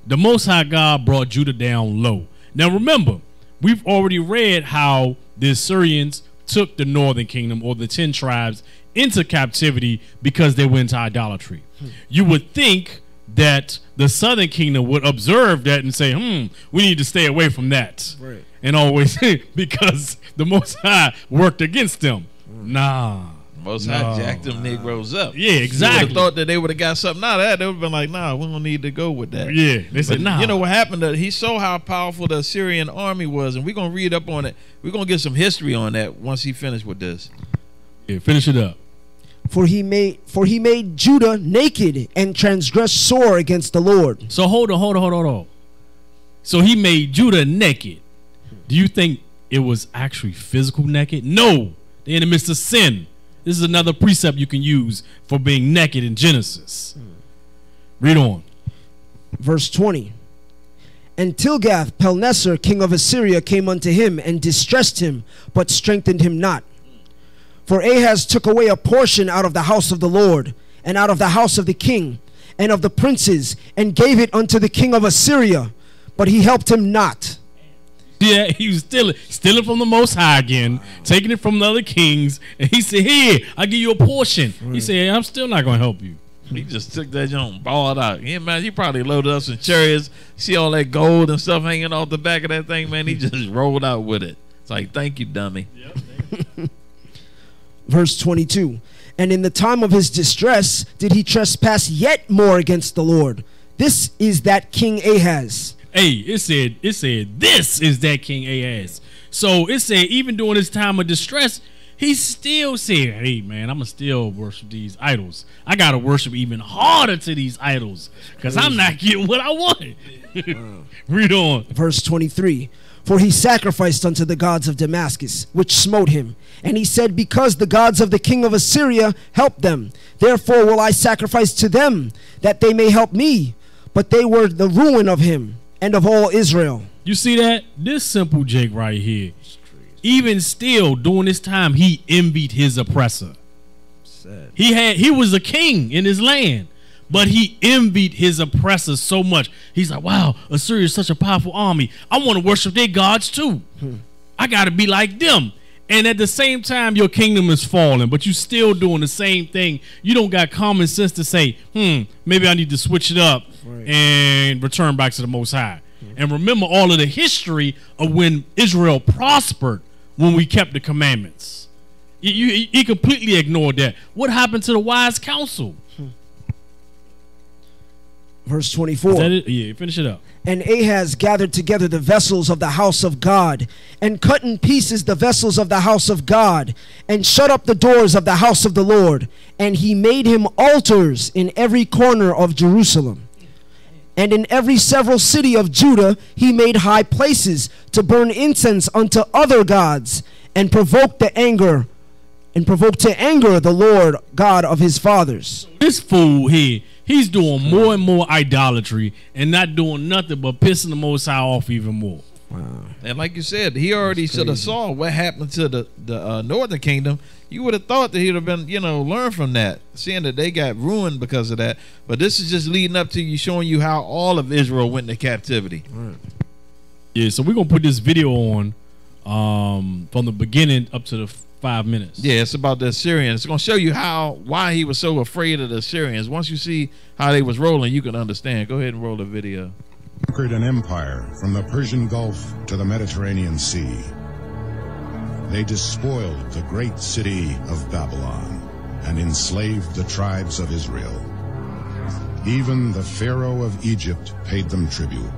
the Most High God brought Judah down low. Now remember, we've already read how the Assyrians took the northern kingdom, or the 10 tribes, into captivity because they went into idolatry. You would think that the southern kingdom would observe that and say, we need to stay away from that. Right. And always, because the Most High worked against them. Nah. Most High jacked them Negroes up. Yeah, exactly. You would have thought that they would have got something out of that. They would have been like, nah, we don't need to go with that. Yeah, they said, nah. You know what happened? He saw how powerful the Assyrian army was, and we're going to read up on it. We're going to get some history on that once he finished with this. Yeah, finish it up. For he made Judah naked and transgressed sore against the Lord. So hold on. So he made Judah naked. Do you think it was actually physical naked? No. They're in the midst of sin. This is another precept you can use for being naked in Genesis. Read on. Verse 20. And Tilgath-Pilneser, king of Assyria, came unto him and distressed him, but strengthened him not. For Ahaz took away a portion out of the house of the Lord, and out of the house of the king, and of the princes, and gave it unto the king of Assyria, but he helped him not. Yeah, he was stealing from the Most High again, taking it from the other kings, and he said, here, I'll give you a portion. He said, I'm still not going to help you. He just took that joint, balled out. Yeah, man, he probably loaded up some chariots. See all that gold and stuff hanging off the back of that thing, man. He just rolled out with it. It's like, thank you, dummy. Yep. Verse 22. And in the time of his distress did he trespass yet more against the Lord. This is that King Ahaz. Hey, it said this is that King Ahaz. So it said even during this time of distress, he still said, hey man, I'm gonna still worship these idols. I gotta worship even harder to these idols, because I'm not getting what I wanted. Read on. Verse 23. For he sacrificed unto the gods of Damascus, which smote him. And he said, because the gods of the king of Assyria helped them, therefore will I sacrifice to them, that they may help me. But they were the ruin of him and of all Israel. You see that? This simple Jake right here, even still during this time, he envied his oppressor. Sad. He was a king in his land, but he envied his oppressor so much. He's like, wow, Assyria is such a powerful army. I want to worship their gods too. I got to be like them. And at the same time, your kingdom is falling, but you still doing the same thing. You don't got common sense to say, maybe I need to switch it up and return back to the Most High. And remember all of the history of when Israel prospered when we kept the commandments. You completely ignored that. What happened to the wise counsel? Verse 24. Is that it? Yeah, finish it up. And Ahaz gathered together the vessels of the house of God, and cut in pieces the vessels of the house of God, and shut up the doors of the house of the Lord. And he made him altars in every corner of Jerusalem. And in every several city of Judah he made high places to burn incense unto other gods, and provoked to anger the Lord God of his fathers. This fool here, he's doing more and more idolatry and not doing nothing but pissing the Most High off even more. Wow. And like you said, he already should have saw what happened to the northern kingdom. You would have thought that he'd have been, learned from that, seeing that they got ruined because of that. But this is just leading up to you, showing you how all of Israel went into captivity. Right. Yeah, so we're going to put this video on from the beginning up to the 5 minutes. Yeah, it's about the Assyrians. It's going to show you why he was so afraid of the Assyrians. Once you see how they was rolling, you can understand. Go ahead and roll the video. Conquered an empire from the Persian Gulf to the Mediterranean Sea. They despoiled the great city of Babylon and enslaved the tribes of Israel. Even the Pharaoh of Egypt paid them tribute.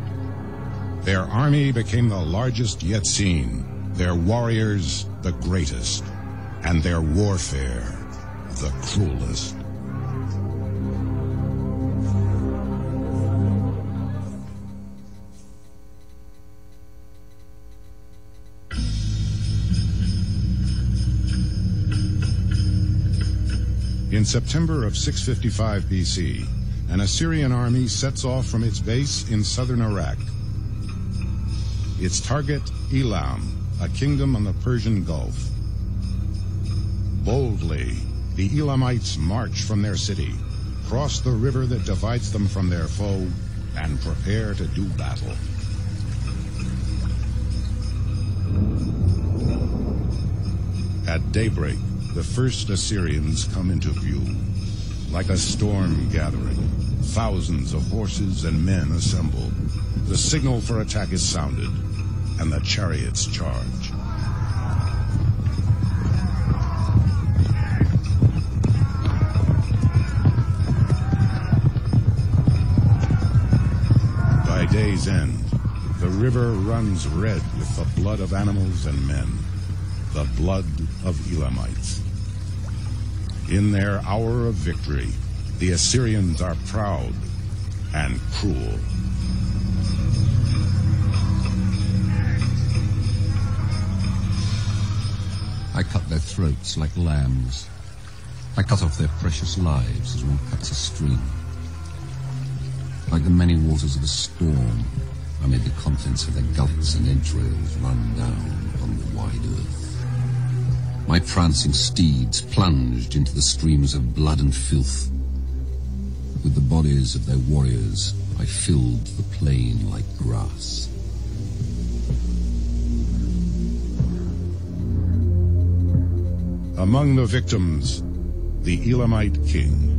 Their army became the largest yet seen, their warriors the greatest, and their warfare the cruelest. September of 655 BC, an Assyrian army sets off from its base in southern Iraq. Its target, Elam, a kingdom on the Persian Gulf. Boldly, the Elamites march from their city, cross the river that divides them from their foe, and prepare to do battle. At daybreak, the first Assyrians come into view. Like a storm gathering, thousands of horses and men assemble. The signal for attack is sounded, and the chariots charge. By day's end, the river runs red with the blood of animals and men, the blood of Elamites. In their hour of victory, the Assyrians are proud and cruel. I cut their throats like lambs. I cut off their precious lives as one cuts a stream. Like the many waters of a storm, I made the contents of their guts and entrails run down upon the wide earth. My prancing steeds plunged into the streams of blood and filth. With the bodies of their warriors, I filled the plain like grass. Among the victims, the Elamite king.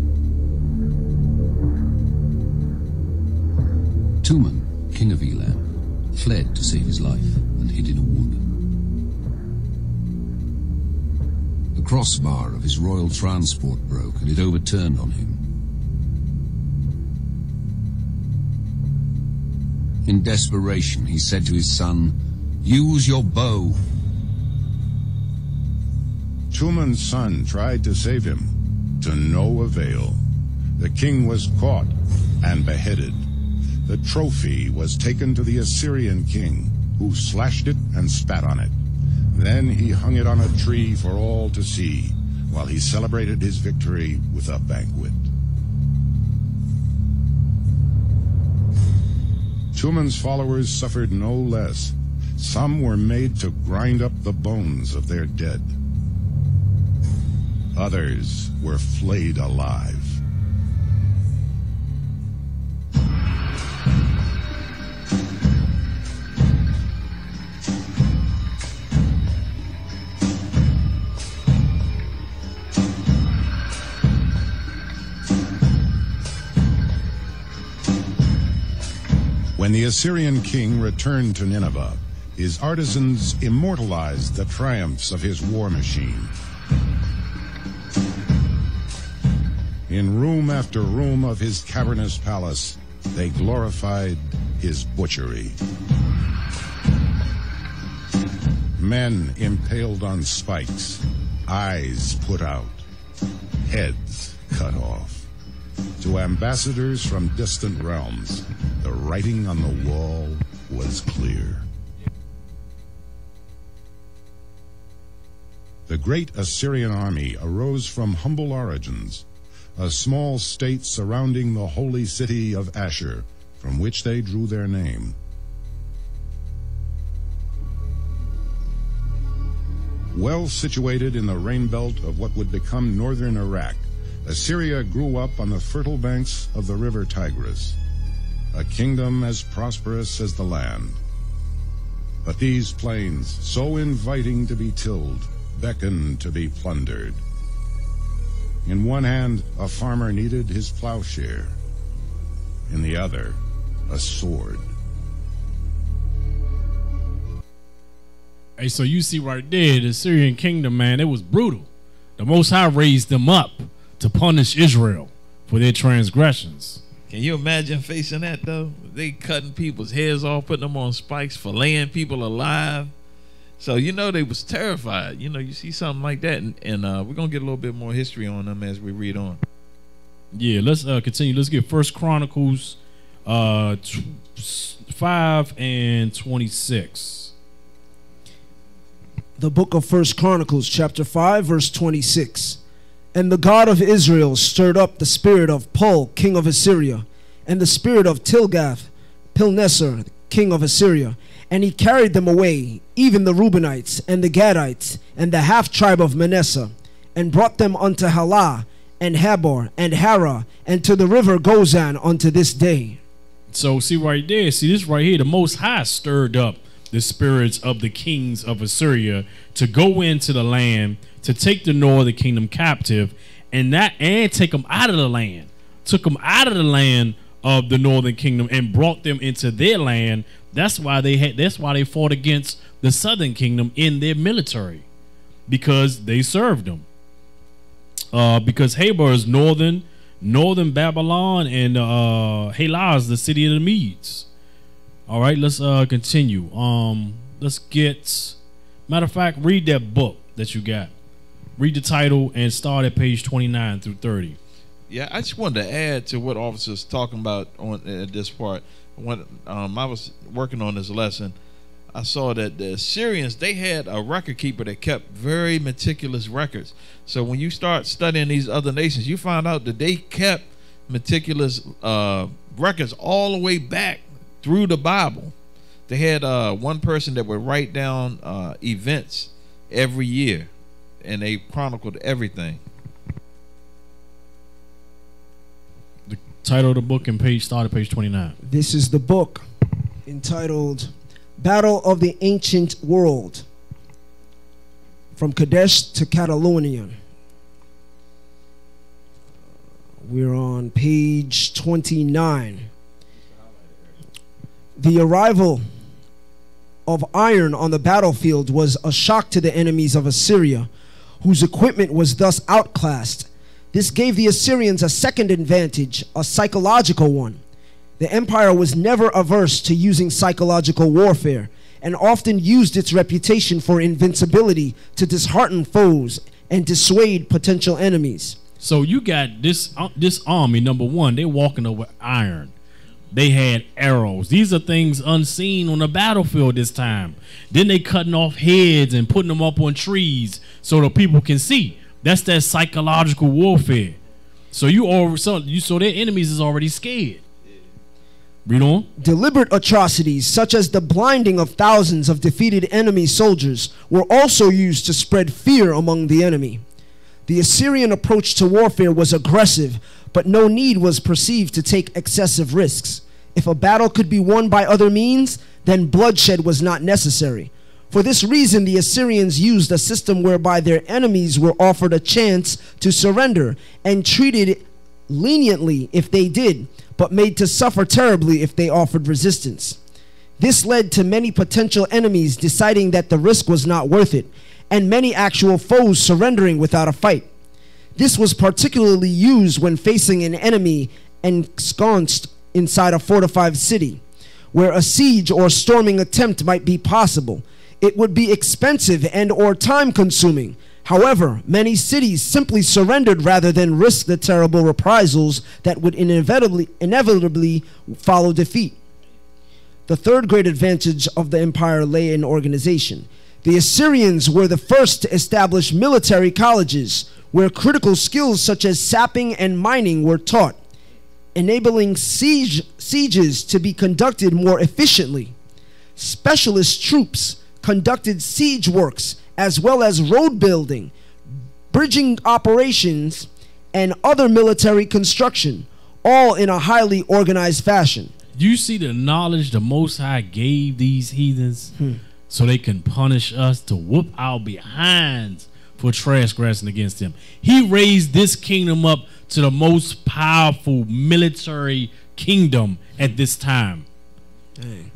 Tuman, king of Elam, fled to save his life and hid in a wood. The crossbar of his royal transport broke and it overturned on him. In desperation, he said to his son, "Use your bow." Tuman's son tried to save him, to no avail. The king was caught and beheaded. The trophy was taken to the Assyrian king, who slashed it and spat on it. Then he hung it on a tree for all to see, while he celebrated his victory with a banquet. Tuman's followers suffered no less. Some were made to grind up the bones of their dead. Others were flayed alive. When the Assyrian king returned to Nineveh, his artisans immortalized the triumphs of his war machine. In room after room of his cavernous palace, they glorified his butchery. Men impaled on spikes, eyes put out, heads cut off. To ambassadors from distant realms, the writing on the wall was clear. The great Assyrian army arose from humble origins, a small state surrounding the holy city of Ashur, from which they drew their name. Well situated in the rain belt of what would become northern Iraq, Assyria grew up on the fertile banks of the river Tigris, a kingdom as prosperous as the land. But these plains, so inviting to be tilled, beckoned to be plundered. In one hand, a farmer needed his plowshare. In the other, a sword. Hey, so you see right there, the Assyrian kingdom, man, it was brutal. The Most High raised them up to punish Israel for their transgressions. Can you imagine facing that, though? They cutting people's heads off, putting them on spikes, filleting people alive. So, you know, they was terrified. You know, you see something like that, and we're going to get a little bit more history on them as we read on. Yeah, let's continue. Let's get 1 Chronicles 5 and 26. The book of 1 Chronicles, chapter 5, verse 26. And the God of Israel stirred up the spirit of Pul, king of Assyria, and the spirit of Tilgath-Pilneser, king of Assyria, and he carried them away, even the Reubenites, and the Gadites, and the half-tribe of Manasseh, and brought them unto Halah, and Habor, and Hara, and to the river Gozan unto this day. So see right there, see this right here, the Most High stirred up the spirits of the kings of Assyria to go into the land, to take the northern kingdom captive, and take them out of the land. Took them out of the land of the northern kingdom and brought them into their land. That's why they fought against the southern kingdom in their military, because they served them. Because Habor is northern Babylon, and Halah is the city of the Medes. All right, let's continue. Let's get, matter of fact, read that book that you got. Read the title and start at page 29 through 30. Yeah, I just wanted to add to what officers talking about on this part. When I was working on this lesson, I saw that the Assyrians, they had a record keeper that kept very meticulous records. So when you start studying these other nations, you find out that they kept meticulous records all the way back through the Bible. They had one person that would write down events every year, and they chronicled everything. The title of the book and start at page 29. This is the book entitled Battle of the Ancient World, from Kadesh to Catalonia. We're on page 29. The arrival of iron on the battlefield was a shock to the enemies of Assyria, whose equipment was thus outclassed. This gave the Assyrians a second advantage, a psychological one. The empire was never averse to using psychological warfare, and often used its reputation for invincibility to dishearten foes and dissuade potential enemies. So you got this army, number one, they're walking over iron. They had arrows. These are things unseen on the battlefield this time. Then they cutting off heads and putting them up on trees so the people can see. That's that psychological warfare. So their enemies is already scared. Read on. Deliberate atrocities such as the blinding of thousands of defeated enemy soldiers were also used to spread fear among the enemy. The Assyrian approach to warfare was aggressive, but no need was perceived to take excessive risks. If a battle could be won by other means, then bloodshed was not necessary. For this reason, the Assyrians used a system whereby their enemies were offered a chance to surrender and treated leniently if they did, but made to suffer terribly if they offered resistance. This led to many potential enemies deciding that the risk was not worth it, and many actual foes surrendering without a fight. This was particularly used when facing an enemy ensconced inside a fortified city, where a siege or storming attempt might be possible. It would be expensive and or time-consuming. However, many cities simply surrendered rather than risk the terrible reprisals that would inevitably follow defeat. The third great advantage of the empire lay in organization. The Assyrians were the first to establish military colleges, where critical skills such as sapping and mining were taught, enabling sieges to be conducted more efficiently. Specialist troops conducted siege works, as well as road building, bridging operations, and other military construction, all in a highly organized fashion. You see the knowledge the Most High gave these heathens so they can punish us, to whoop our behinds for transgressing against him. He raised this kingdom up to the most powerful military kingdom at this time. Dang.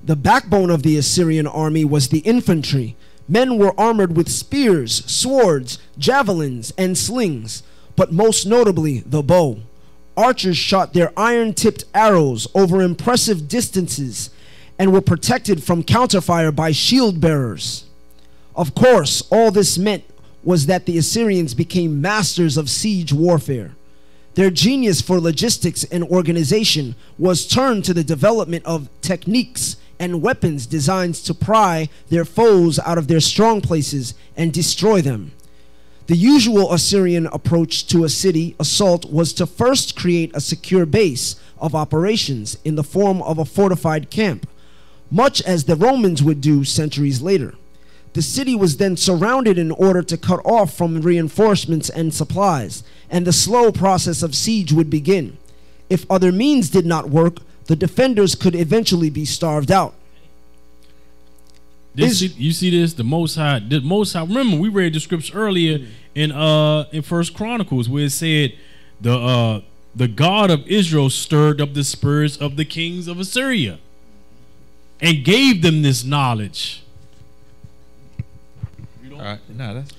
The backbone of the Assyrian army was the infantry. Men were armored with spears, swords, javelins, and slings, but most notably the bow. Archers shot their iron-tipped arrows over impressive distances and were protected from counterfire by shield bearers. Of course, all this meant was that the Assyrians became masters of siege warfare. Their genius for logistics and organization was turned to the development of techniques and weapons designed to pry their foes out of their strong places and destroy them. The usual Assyrian approach to a city assault was to first create a secure base of operations in the form of a fortified camp, much as the Romans would do centuries later. The city was then surrounded in order to cut off from reinforcements and supplies, and the slow process of siege would begin. If other means did not work, the defenders could eventually be starved out. You see this? The Most High. Remember, we read the scripture earlier in First Chronicles where it said the God of Israel stirred up the spirits of the kings of Assyria and gave them this knowledge. All right,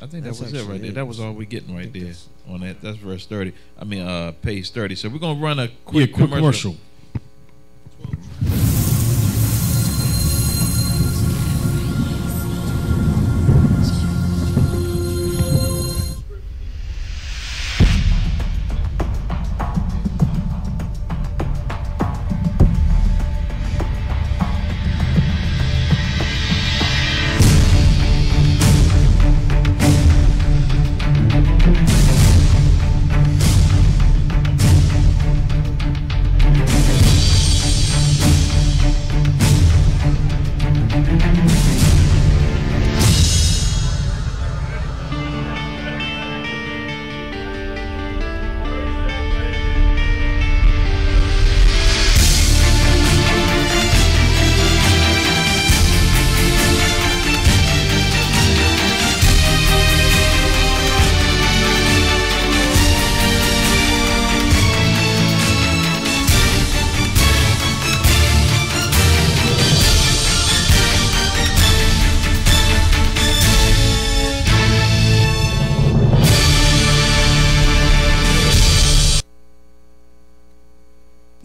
I think that was it right there. That was all we're getting right there on that. That's verse 30. I mean, page 30. So we're gonna run a quick commercial.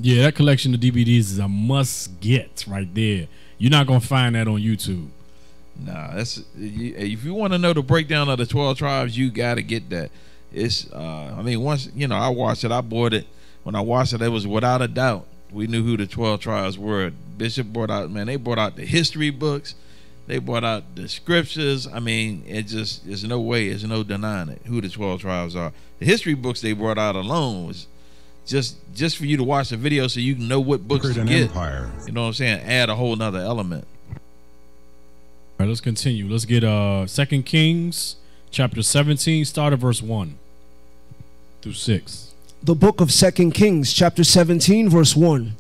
Yeah, that collection of DVDs is a must get right there. You're not gonna find that on YouTube. Nah, if you want to know the breakdown of the 12 tribes, you got to get that. It's I mean, once I watched it, I bought it. When I watched it, it was without a doubt we knew who the 12 tribes were. Bishop brought out, they brought out the history books, they brought out the scriptures. I mean, there's no way, there's no denying it who the 12 tribes are. The history books they brought out alone was just for you to watch the video so you can know what books to get. Empire. You know what I'm saying? Add a whole nother element. All right, let's continue. Let's get 2 Kings chapter 17, start at verse 1 through 6. The book of 2 Kings chapter 17 verse 1.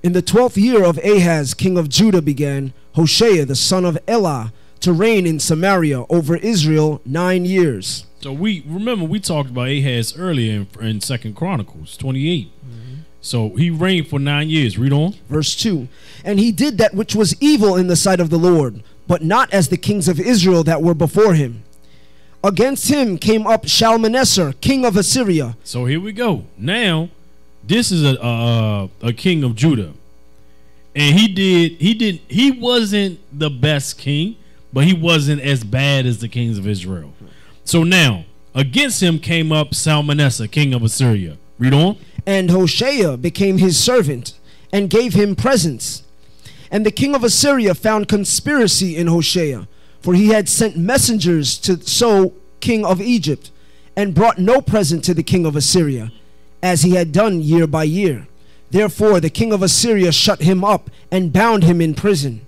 In the 12th year of Ahaz, king of Judah, began Hoshea the son of Elah to reign in Samaria over Israel 9 years. So we talked about Ahaz earlier in 2 Chronicles 28. So he reigned for 9 years. Read on. Verse 2. And he did that which was evil in the sight of the Lord, but not as the kings of Israel that were before him. Against him came up Shalmaneser, king of Assyria. So here we go. Now, this is a king of Judah. And he wasn't the best king, but he wasn't as bad as the kings of Israel. So now, against him came up Shalmaneser, king of Assyria. Read on. And Hoshea became his servant, and gave him presents. And the king of Assyria found conspiracy in Hoshea, for he had sent messengers to So, king of Egypt, and brought no present to the king of Assyria, as he had done year by year. Therefore the king of Assyria shut him up, and bound him in prison.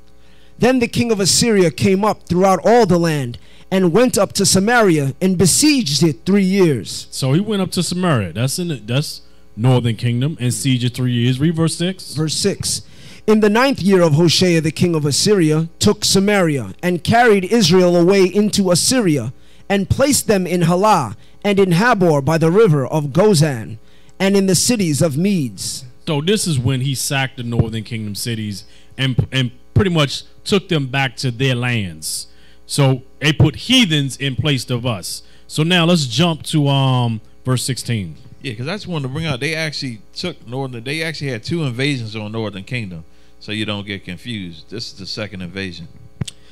Then the king of Assyria came up throughout all the land, and went up to Samaria, and besieged it 3 years. So he went up to Samaria. That's northern kingdom, and sieged it 3 years. Read verse 6. Verse 6. In the 9th year of Hoshea the king of Assyria took Samaria, and carried Israel away into Assyria, and placed them in Halah, and in Habor by the river of Gozan, and in the cities of Medes. So this is when he sacked the northern kingdom cities and pretty much took them back to their lands. So they put heathens in place of us. So now let's jump to verse 16. Yeah, because I just wanted to bring out, they actually had 2 invasions on Northern Kingdom, so you don't get confused. This is the second invasion.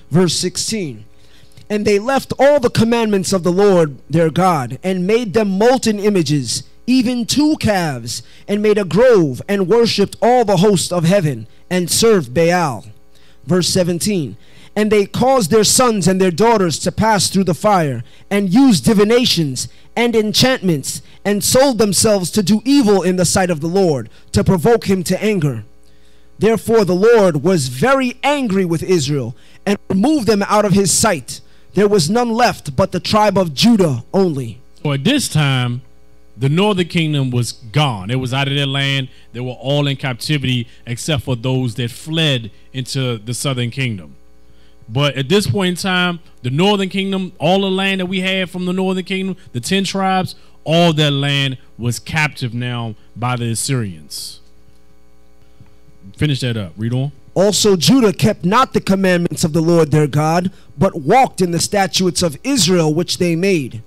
Verse 16. And they left all the commandments of the Lord their God, and made them molten images, even 2 calves, and made a grove, and worshipped all the host of heaven, and served Baal. Verse 17. And they caused their sons and their daughters to pass through the fire, and used divinations and enchantments, and sold themselves to do evil in the sight of the Lord, to provoke him to anger. Therefore the Lord was very angry with Israel, and removed them out of his sight. There was none left but the tribe of Judah only. So at this time, the northern kingdom was gone. It was out of their land. They were all in captivity except for those that fled into the southern kingdom. But at this point in time, the northern kingdom, all the land that we had from the northern kingdom, the 10 tribes, all that land was captive now by the Assyrians. Finish that up. Read on. Also Judah kept not the commandments of the Lord their God, but walked in the statutes of Israel which they made.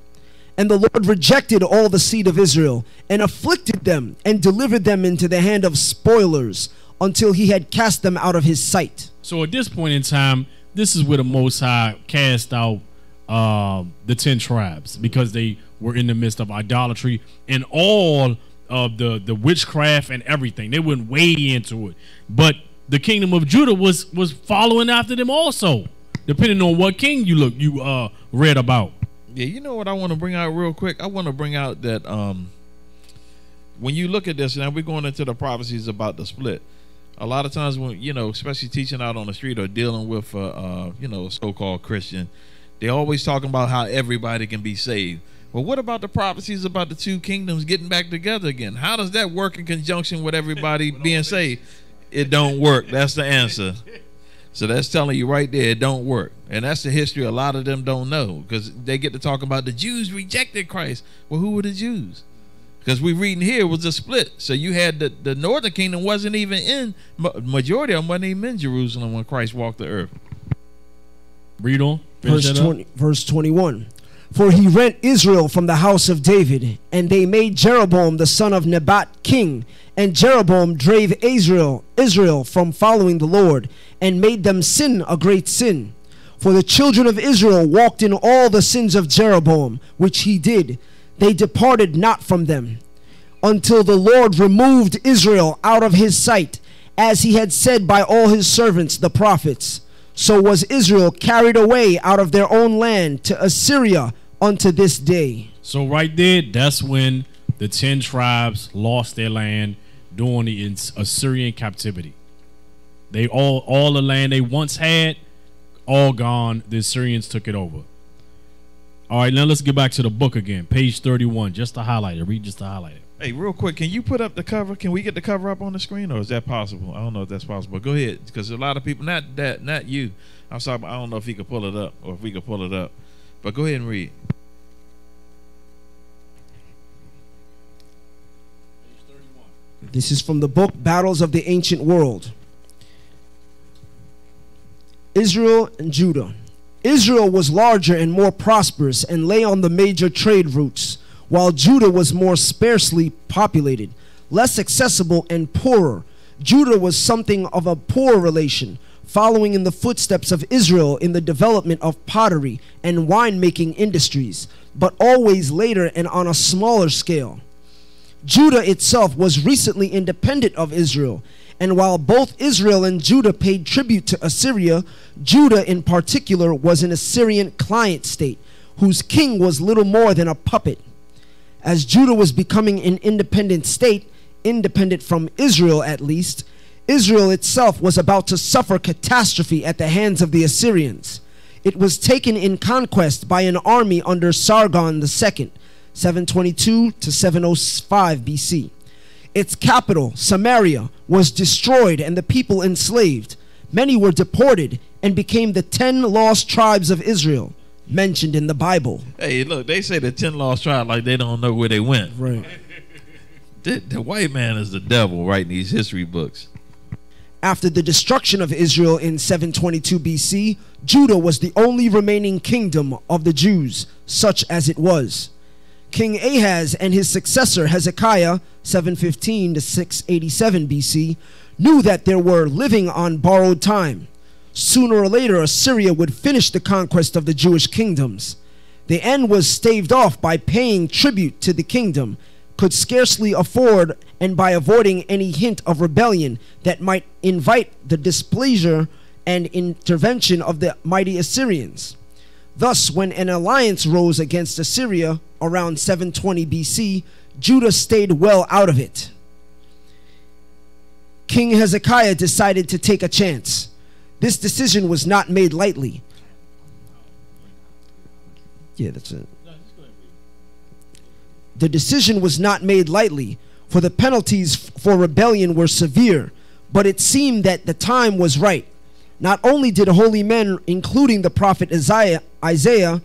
And the Lord rejected all the seed of Israel, and afflicted them, and delivered them into the hand of spoilers, until he had cast them out of his sight. So at this point in time, this is where the Most High cast out the 10 tribes, because they were in the midst of idolatry and all of the witchcraft and everything. They went way into it. But the kingdom of Judah was following after them also, depending on what king you read about. Yeah, you know what I want to bring out real quick? I want to bring out that when you look at this, now we're going into the prophecies about the split. A lot of times when, especially teaching out on the street or dealing with, a so-called Christian, they're always talking about how everybody can be saved. Well, what about the prophecies about the two kingdoms getting back together again? How does that work in conjunction with everybody being saved? It don't work. That's the answer. So that's telling you right there, it don't work. And that's the history a lot of them don't know, because they get to talk about the Jews rejected Christ. Well, who were the Jews? Because we're reading here was a split. So you had the northern kingdom wasn't even in, majority of them wasn't even in Jerusalem when Christ walked the earth. Read on. Verse 21. For he rent Israel from the house of David, and they made Jeroboam the son of Nebat king. And Jeroboam drave Israel from following the Lord, and made them sin a great sin. For the children of Israel walked in all the sins of Jeroboam, which he did. They departed not from them, until the Lord removed Israel out of his sight, as he had said by all his servants the prophets. So was Israel carried away out of their own land to Assyria unto this day. So right there, that's when the 10 tribes lost their land during the Assyrian captivity. They all the land they once had, all gone. The Assyrians took it over. All right, now let's get back to the book again. Page 31, just to highlight it. Read just to highlight it. Hey, real quick, can you put up the cover? Can we get the cover up on the screen, or is that possible? I don't know if that's possible. Go ahead, because a lot of people, not you. I'm sorry, I don't know if he could pull it up, or if we could pull it up. But go ahead and read. This is from the book Battles of the Ancient World. Israel and Judah. Israel was larger and more prosperous and lay on the major trade routes, while Judah was more sparsely populated, less accessible and poorer. Judah was something of a poor relation, following in the footsteps of Israel in the development of pottery and winemaking industries, but always later and on a smaller scale. Judah itself was recently independent of Israel, and while both Israel and Judah paid tribute to Assyria, Judah in particular was an Assyrian client state, whose king was little more than a puppet. As Judah was becoming an independent state, independent from Israel at least, Israel itself was about to suffer catastrophe at the hands of the Assyrians. It was taken in conquest by an army under Sargon II, 722 to 705 BC. Its capital, Samaria, was destroyed and the people enslaved. Many were deported and became the 10 lost tribes of Israel, mentioned in the Bible. Hey, look, they say the 10 lost tribes like they don't know where they went. Right. The white man is the devil writing these history books. After the destruction of Israel in 722 BC, Judah was the only remaining kingdom of the Jews, such as it was. King Ahaz and his successor Hezekiah, 715 to 687 BC, knew that they were living on borrowed time. Sooner or later, Assyria would finish the conquest of the Jewish kingdoms. The end was staved off by paying tribute to the kingdom, could scarcely afford, and by avoiding any hint of rebellion that might invite the displeasure and intervention of the mighty Assyrians. Thus, when an alliance rose against Assyria around 720 BC, Judah stayed well out of it. King Hezekiah decided to take a chance. This decision was not made lightly. Yeah, that's it. The decision was not made lightly, for the penalties for rebellion were severe, but it seemed that the time was right. Not only did holy men, including the prophet Isaiah,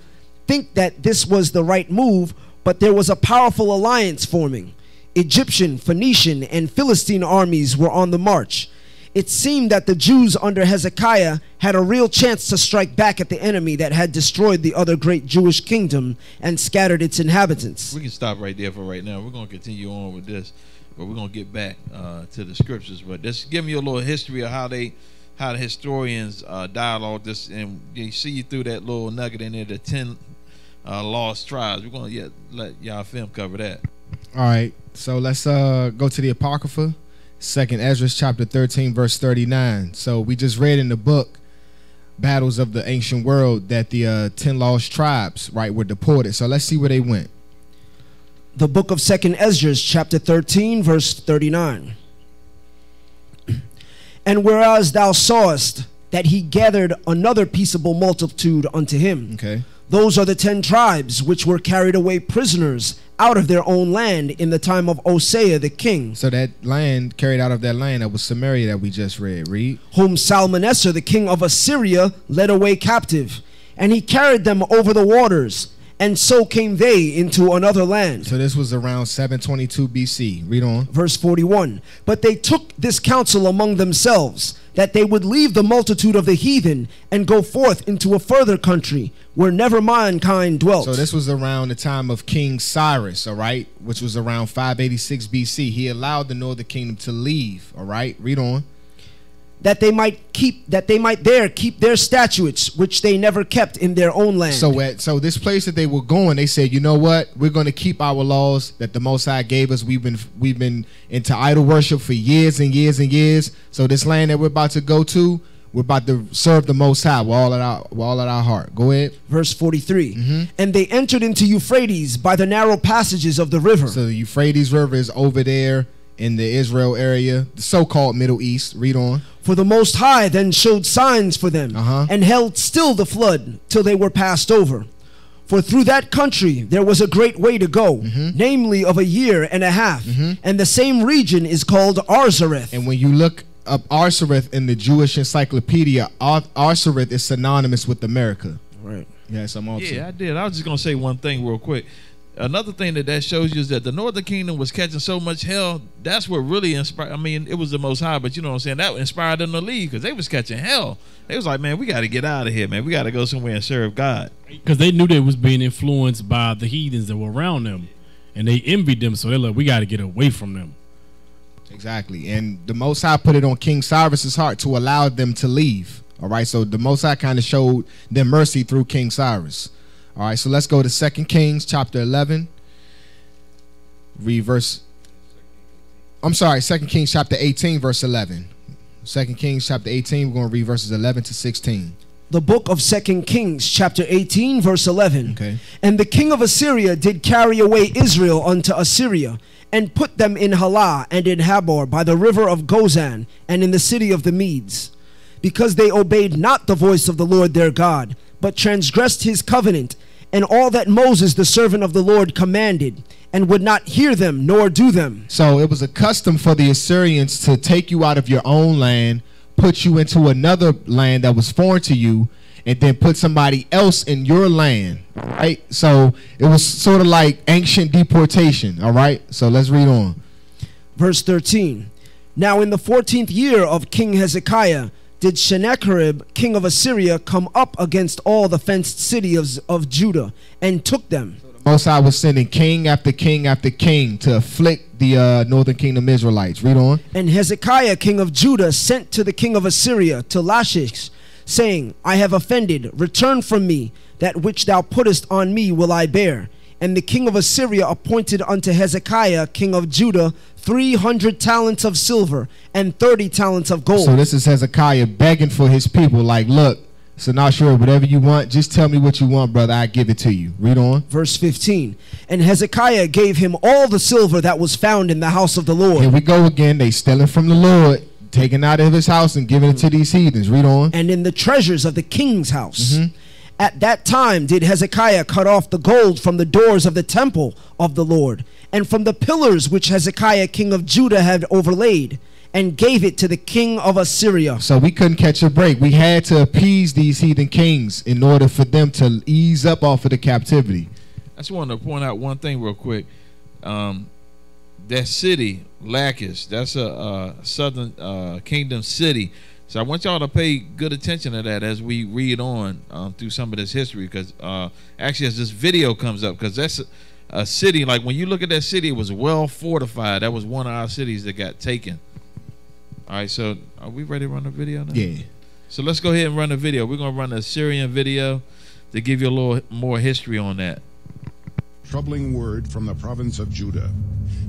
think that this was the right move, but there was a powerful alliance forming. Egyptian, Phoenician, and Philistine armies were on the march. It seemed that the Jews under Hezekiah had a real chance to strike back at the enemy that had destroyed the other great Jewish kingdom and scattered its inhabitants. We can stop right there for right now. We're going to continue on with this, but we're going to get back to the scriptures. But just give me a little history of how the historians dialogue this, and you see through that little nugget in there, the 10 lost tribes. We're going to let y'all film cover that. All right, so let's go to the Apocrypha. 2nd Ezra chapter 13 verse 39. So we just read in the book Battles of the Ancient World that the 10 lost tribes, right, were deported. So let's see where they went. The book of 2nd Ezra chapter 13 verse 39. And whereas thou sawest that he gathered another peaceable multitude unto him, okay, those are the 10 tribes which were carried away prisoners out of their own land in the time of Hosea the king. So that land, carried out of that land, that was Samaria that we just read. Read. Whom Salmaneser the king of Assyria led away captive, and he carried them over the waters, and so came they into another land. So this was around 722 BC. Read on. Verse 41. But they took this counsel among themselves, that they would leave the multitude of the heathen and go forth into a further country where never mankind dwelt. So this was around the time of King Cyrus, all right, which was around 586 BC. He allowed the northern kingdom to leave, all right. Read on. That they might there keep their statutes, which they never kept in their own land. So this place that they were going, they said, you know what, we're going to keep our laws that the Most High gave us. We've been into idol worship for years and years and years. So this land that we're about to go to, we're about to serve the Most High with all of our heart. Go ahead. Verse 43. And they entered into Euphrates by the narrow passages of the river. So the Euphrates River is over there in the Israel area, the so-called Middle East. Read on. For the Most High then showed signs for them, and held still the flood till they were passed over. For through that country there was a great way to go, namely of 1.5 years, and the same region is called Arzareth. And when you look up Arzareth in the Jewish encyclopedia, Arzareth is synonymous with America. Right. Yeah, some also. Yeah, I did. I was just going to say one thing real quick. Another thing that shows you is that the northern kingdom was catching so much hell. That's what really inspired. I mean, it was the Most High, but you know what I'm saying? That inspired them to leave because they was catching hell. They was like, man, we got to get out of here, man. We got to go somewhere and serve God. Because they knew they was being influenced by the heathens that were around them, and they envied them. So they're like, we got to get away from them. Exactly. And the Most High put it on King Cyrus's heart to allow them to leave. All right. So the Most High kind of showed them mercy through King Cyrus. All right, so let's go to 2 Kings chapter 11. Read verse. I'm sorry, 2 Kings chapter 18, verse 11. 2 Kings chapter 18, we're going to read verses 11 to 16. The book of 2 Kings chapter 18, verse 11. Okay. And the king of Assyria did carry away Israel unto Assyria, and put them in Halah and in Habor by the river of Gozan, and in the city of the Medes, because they obeyed not the voice of the Lord their God, but transgressed his covenant, and all that Moses the servant of the Lord commanded, and would not hear them nor do them. So it was a custom for the Assyrians to take you out of your own land, put you into another land that was foreign to you, and then put somebody else in your land, right? So it was sort of like ancient deportation, all right? So let's read on. Verse 13. Now in the 14th year of King Hezekiah did Sennacherib, king of Assyria, come up against all the fenced cities of Judah, and took them. Most High was sending king after king after king to afflict the northern kingdom Israelites. Read on. And Hezekiah, king of Judah, sent to the king of Assyria, to Lachish, saying, I have offended, return from me, that which thou puttest on me will I bear. And the king of Assyria appointed unto Hezekiah, king of Judah, 300 talents of silver and 30 talents of gold. So this is Hezekiah begging for his people, like, look, Sennacherib, whatever you want, just tell me what you want, brother. I give it to you. Read on. Verse 15. And Hezekiah gave him all the silver that was found in the house of the Lord. Here we go again. They stealing from the Lord, taking out of his house and giving it to these heathens. Read on. And in the treasures of the king's house. At that time did Hezekiah cut off the gold from the doors of the temple of the Lord, and from the pillars which Hezekiah king of Judah had overlaid, and gave it to the king of Assyria. So we couldn't catch a break. We had to appease these heathen kings in order for them to ease up off of the captivity. I just wanted to point out one thing real quick. That city, Lachish, that's a southern kingdom city. So I want y'all to pay good attention to that as we read on through some of this history, because actually as this video comes up, because that's a city, like when you look at that city, it was well fortified. That was one of our cities that got taken. All right, so are we ready to run the video now? Yeah. So let's go ahead and run the video. We're going to run the Assyrian video to give you a little more history on that. Troubling word from the province of Judah.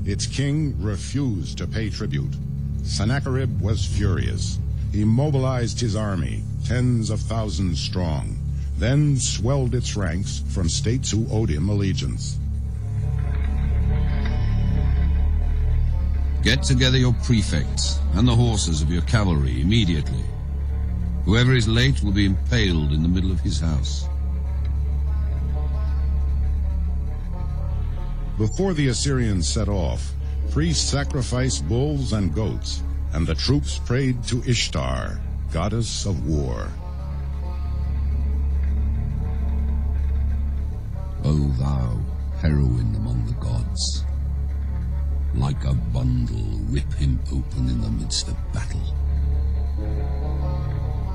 Its king refused to pay tribute. Sennacherib was furious. He mobilized his army, tens of thousands strong, then swelled its ranks from states who owed him allegiance. Get together your prefects and the horses of your cavalry immediately. Whoever is late will be impaled in the middle of his house. Before the Assyrians set off, priests sacrificed bulls and goats, and the troops prayed to Ishtar, goddess of war. O thou, heroine among the gods, like a bundle rip him open in the midst of battle.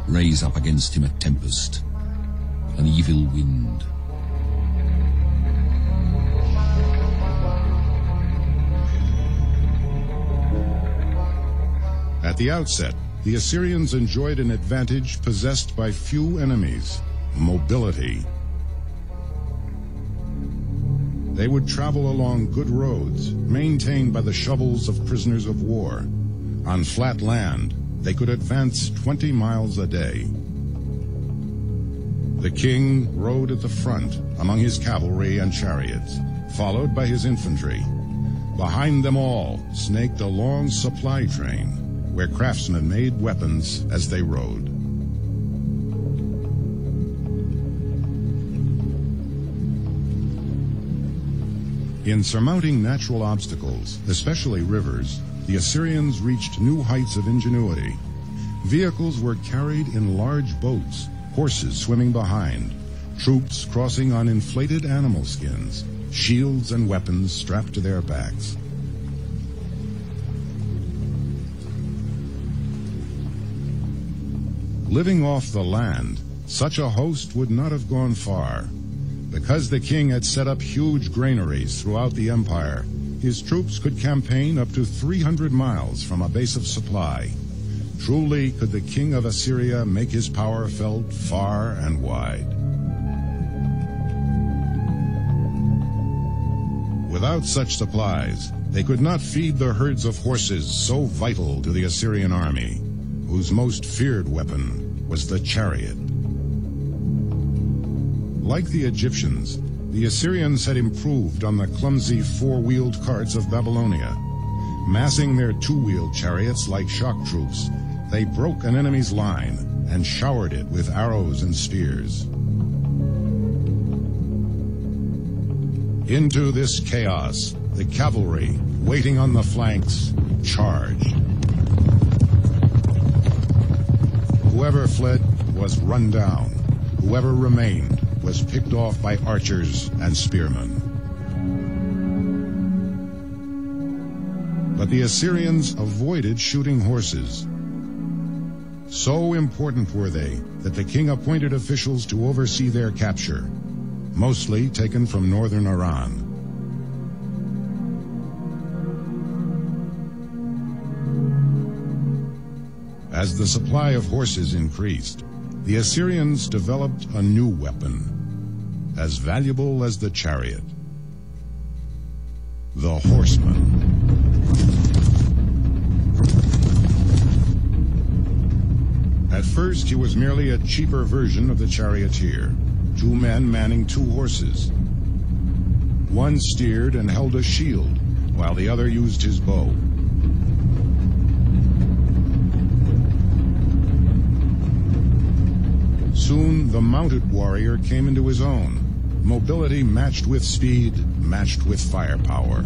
Raise up against him a tempest, an evil wind. At the outset, the Assyrians enjoyed an advantage possessed by few enemies: mobility. They would travel along good roads, maintained by the shovels of prisoners of war. On flat land, they could advance 20 miles a day. The king rode at the front among his cavalry and chariots, followed by his infantry. Behind them all snaked a long supply train, where craftsmen made weapons as they rode. In surmounting natural obstacles, especially rivers, the Assyrians reached new heights of ingenuity. Vehicles were carried in large boats, horses swimming behind, troops crossing on inflated animal skins, shields and weapons strapped to their backs. Living off the land, such a host would not have gone far. Because the king had set up huge granaries throughout the empire, his troops could campaign up to 300 miles from a base of supply. Truly could the king of Assyria make his power felt far and wide. Without such supplies, they could not feed the herds of horses so vital to the Assyrian army, whose most feared weapon was the chariot. Like the Egyptians, the Assyrians had improved on the clumsy four-wheeled carts of Babylonia. Massing their two-wheeled chariots like shock troops, they broke an enemy's line and showered it with arrows and spears. Into this chaos, the cavalry, waiting on the flanks, charged. Whoever fled was run down. Whoever remained was picked off by archers and spearmen. But the Assyrians avoided shooting horses. So important were they that the king appointed officials to oversee their capture, mostly taken from northern Iran. As the supply of horses increased, the Assyrians developed a new weapon, as valuable as the chariot, the horseman. At first, he was merely a cheaper version of the charioteer, 2 men manning 2 horses. One steered and held a shield, while the other used his bow. Soon, the mounted warrior came into his own. Mobility matched with speed, matched with firepower.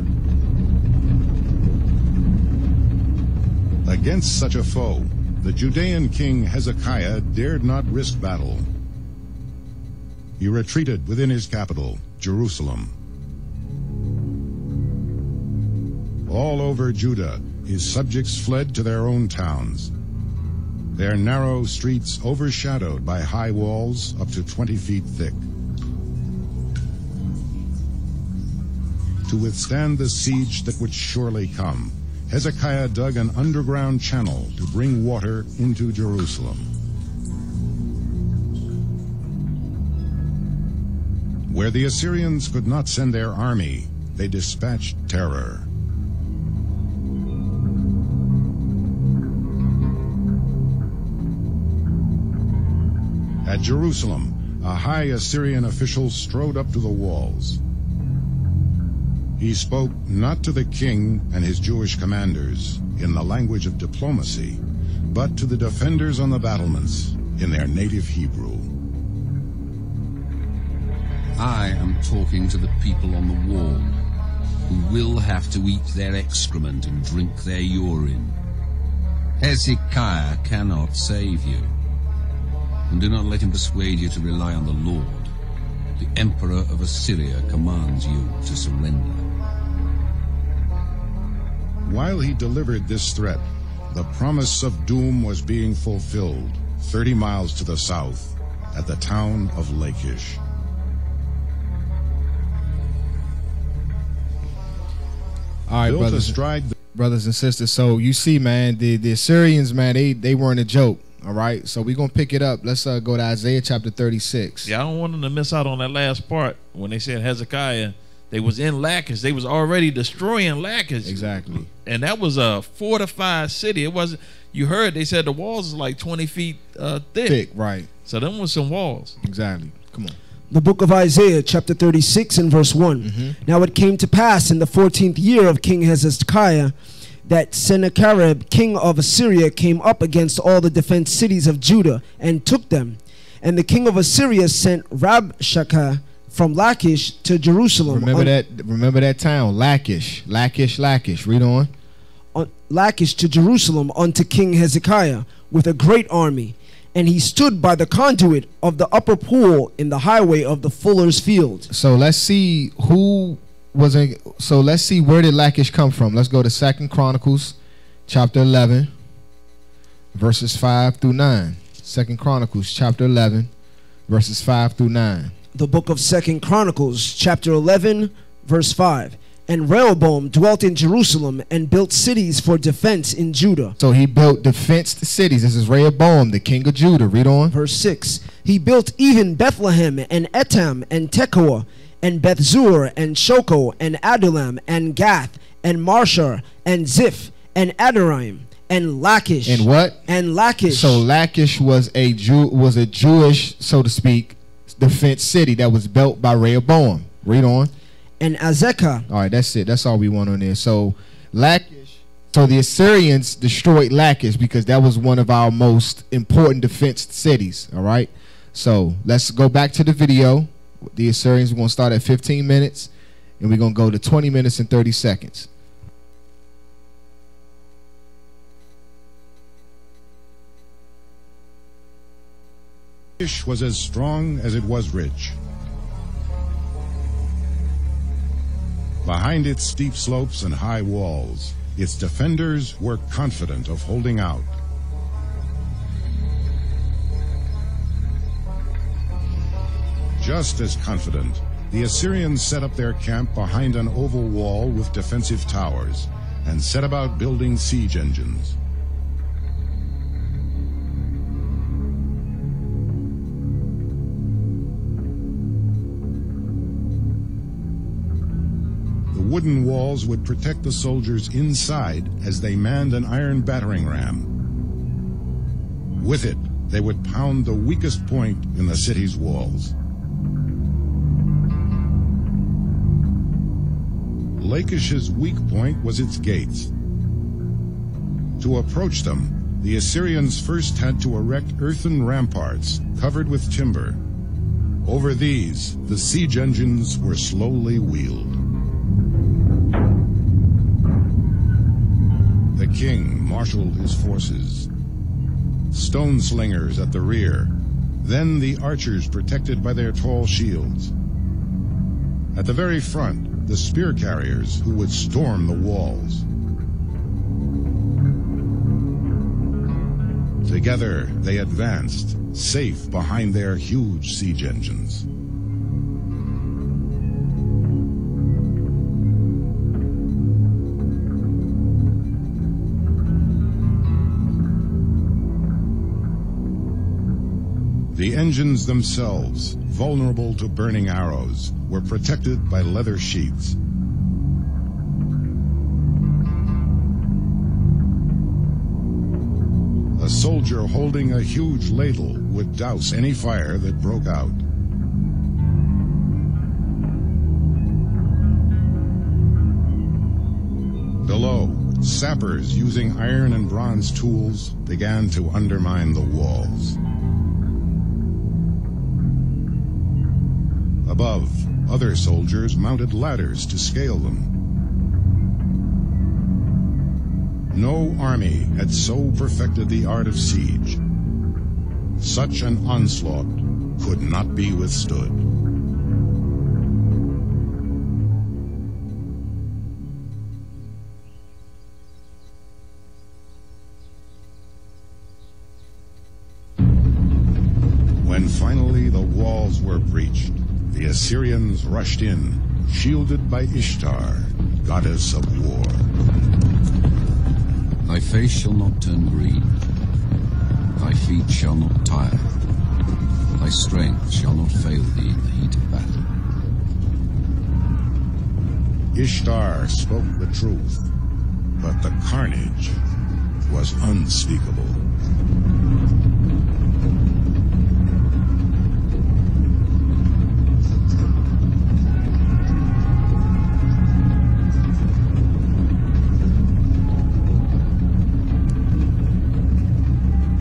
Against such a foe, the Judean king Hezekiah dared not risk battle. He retreated within his capital, Jerusalem. All over Judah, his subjects fled to their own towns. Their narrow streets overshadowed by high walls up to 20 feet thick. To withstand the siege that would surely come, Hezekiah dug an underground channel to bring water into Jerusalem. Where the Assyrians could not send their army, they dispatched terror. At Jerusalem, a high Assyrian official strode up to the walls. He spoke not to the king and his Jewish commanders in the language of diplomacy, but to the defenders on the battlements in their native Hebrew. I am talking to the people on the wall, who will have to eat their excrement and drink their urine. Hezekiah cannot save you. And do not let him persuade you to rely on the Lord. The Emperor of Assyria commands you to surrender. While he delivered this threat, the promise of doom was being fulfilled 30 miles to the south at the town of Lachish. All right, brothers and sisters. So you see, man, the Assyrians, man, they weren't a joke. All right, so we're going to pick it up. Let's go to Isaiah chapter 36. Yeah, I don't want them to miss out on that last part when they said Hezekiah. They was in Lachish. They was already destroying Lachish. Exactly. And that was a fortified city. It wasn't, you heard, they said the walls is like 20 feet thick. Thick, right. So them was some walls. Exactly. Come on. The book of Isaiah, chapter 36 and verse 1. Now it came to pass in the 14th year of King Hezekiah that Sennacherib, king of Assyria, came up against all the defense cities of Judah and took them. And the king of Assyria sent Rabshakeh from Lachish to Jerusalem. Remember that town, Lachish. Read on. Lachish to Jerusalem unto King Hezekiah with a great army. And he stood by the conduit of the upper pool in the highway of the fuller's field. So let's see let's see where did Lachish come from. Let's go to 2 Chronicles chapter 11 verses 5 through 9. 2 Chronicles chapter 11 verses 5 through 9. The book of 2 Chronicles chapter 11 verse 5. And Rehoboam dwelt in Jerusalem and built cities for defense in Judah. So he built defensed cities. This is Rehoboam, the king of Judah. Read on. Verse 6. He built even Bethlehem and Etam and Tekoa and Bethzur and Shoko and Adullam and Gath and Marshar and Ziph and Adaraim and Lachish. And what? And Lachish. So Lachish was a Jewish, so to speak, defense city that was built by Rehoboam. Read on. And Azekah. All right, that's it. That's all we want on there. So Lachish. So the Assyrians destroyed Lachish because that was one of our most important defense cities. All right. So let's go back to the video. The Assyrians, we're going to start at 15 minutes and we're going to go to 20 minutes and 30 seconds. Lachish was as strong as it was rich. Behind its steep slopes and high walls, its defenders were confident of holding out. Just as confident, the Assyrians set up their camp behind an oval wall with defensive towers and set about building siege engines. The wooden walls would protect the soldiers inside as they manned an iron battering ram. With it, they would pound the weakest point in the city's walls. Lachish's weak point was its gates. To approach them, the Assyrians first had to erect earthen ramparts covered with timber. Over these, the siege engines were slowly wheeled. The king marshaled his forces. Stone slingers at the rear, then the archers protected by their tall shields. At the very front, the spear carriers who would storm the walls. Together, they advanced, safe behind their huge siege engines. The engines themselves, vulnerable to burning arrows, were protected by leather sheaths. A soldier holding a huge ladle would douse any fire that broke out. Below, sappers using iron and bronze tools began to undermine the walls. Above, other soldiers mounted ladders to scale them. No army had so perfected the art of siege. Such an onslaught could not be withstood. When finally the walls were breached, the Assyrians rushed in, shielded by Ishtar, goddess of war. Thy face shall not turn green, thy feet shall not tire, thy strength shall not fail thee in the heat of battle. Ishtar spoke the truth, but the carnage was unspeakable.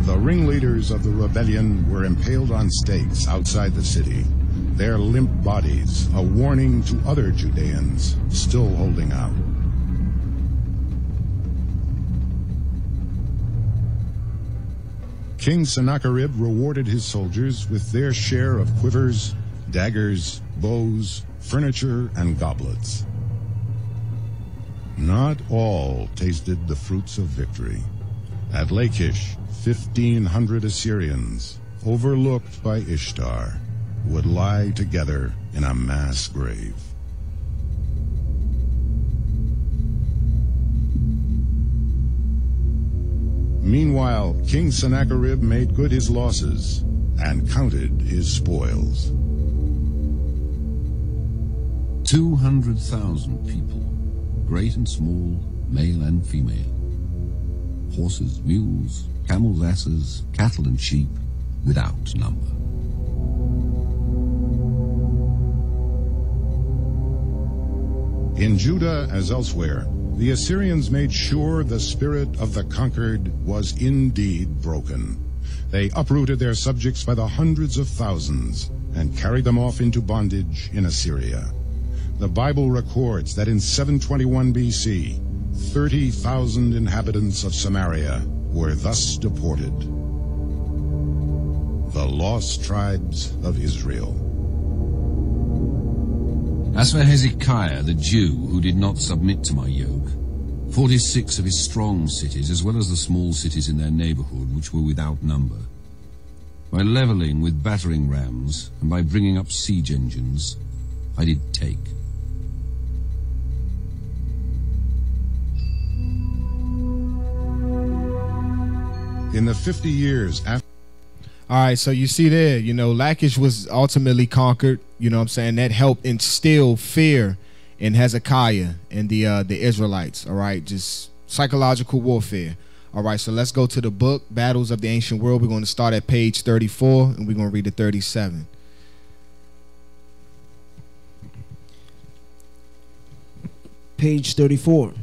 The ringleaders of the rebellion were impaled on stakes outside the city, their limp bodies a warning to other Judeans still holding out. King Sennacherib rewarded his soldiers with their share of quivers, daggers, bows, furniture, and goblets. Not all tasted the fruits of victory. At Lachish, 1,500 Assyrians, overlooked by Ishtar, would lie together in a mass grave. Meanwhile, King Sennacherib made good his losses and counted his spoils. 200,000 people, great and small, male and female. Horses, mules, camels, asses, cattle and sheep, without number. In Judah, as elsewhere, the Assyrians made sure the spirit of the conquered was indeed broken. They uprooted their subjects by the hundreds of thousands and carried them off into bondage in Assyria. The Bible records that in 721 BC, 30,000 inhabitants of Samaria were thus deported. The lost tribes of Israel. As for Hezekiah, the Jew, who did not submit to my yoke, 46 of his strong cities, as well as the small cities in their neighborhood, which were without number, by leveling with battering rams and by bringing up siege engines, I did take. In the 50 years after... All right, so you see there, you know, Lachish was ultimately conquered. You know what I'm saying? That helped instill fear and Hezekiah and the Israelites. All right, just psychological warfare. All right, so let's go to the book Battles of the Ancient World. We're going to start at page 34 and we're going to read to 37. Page 34.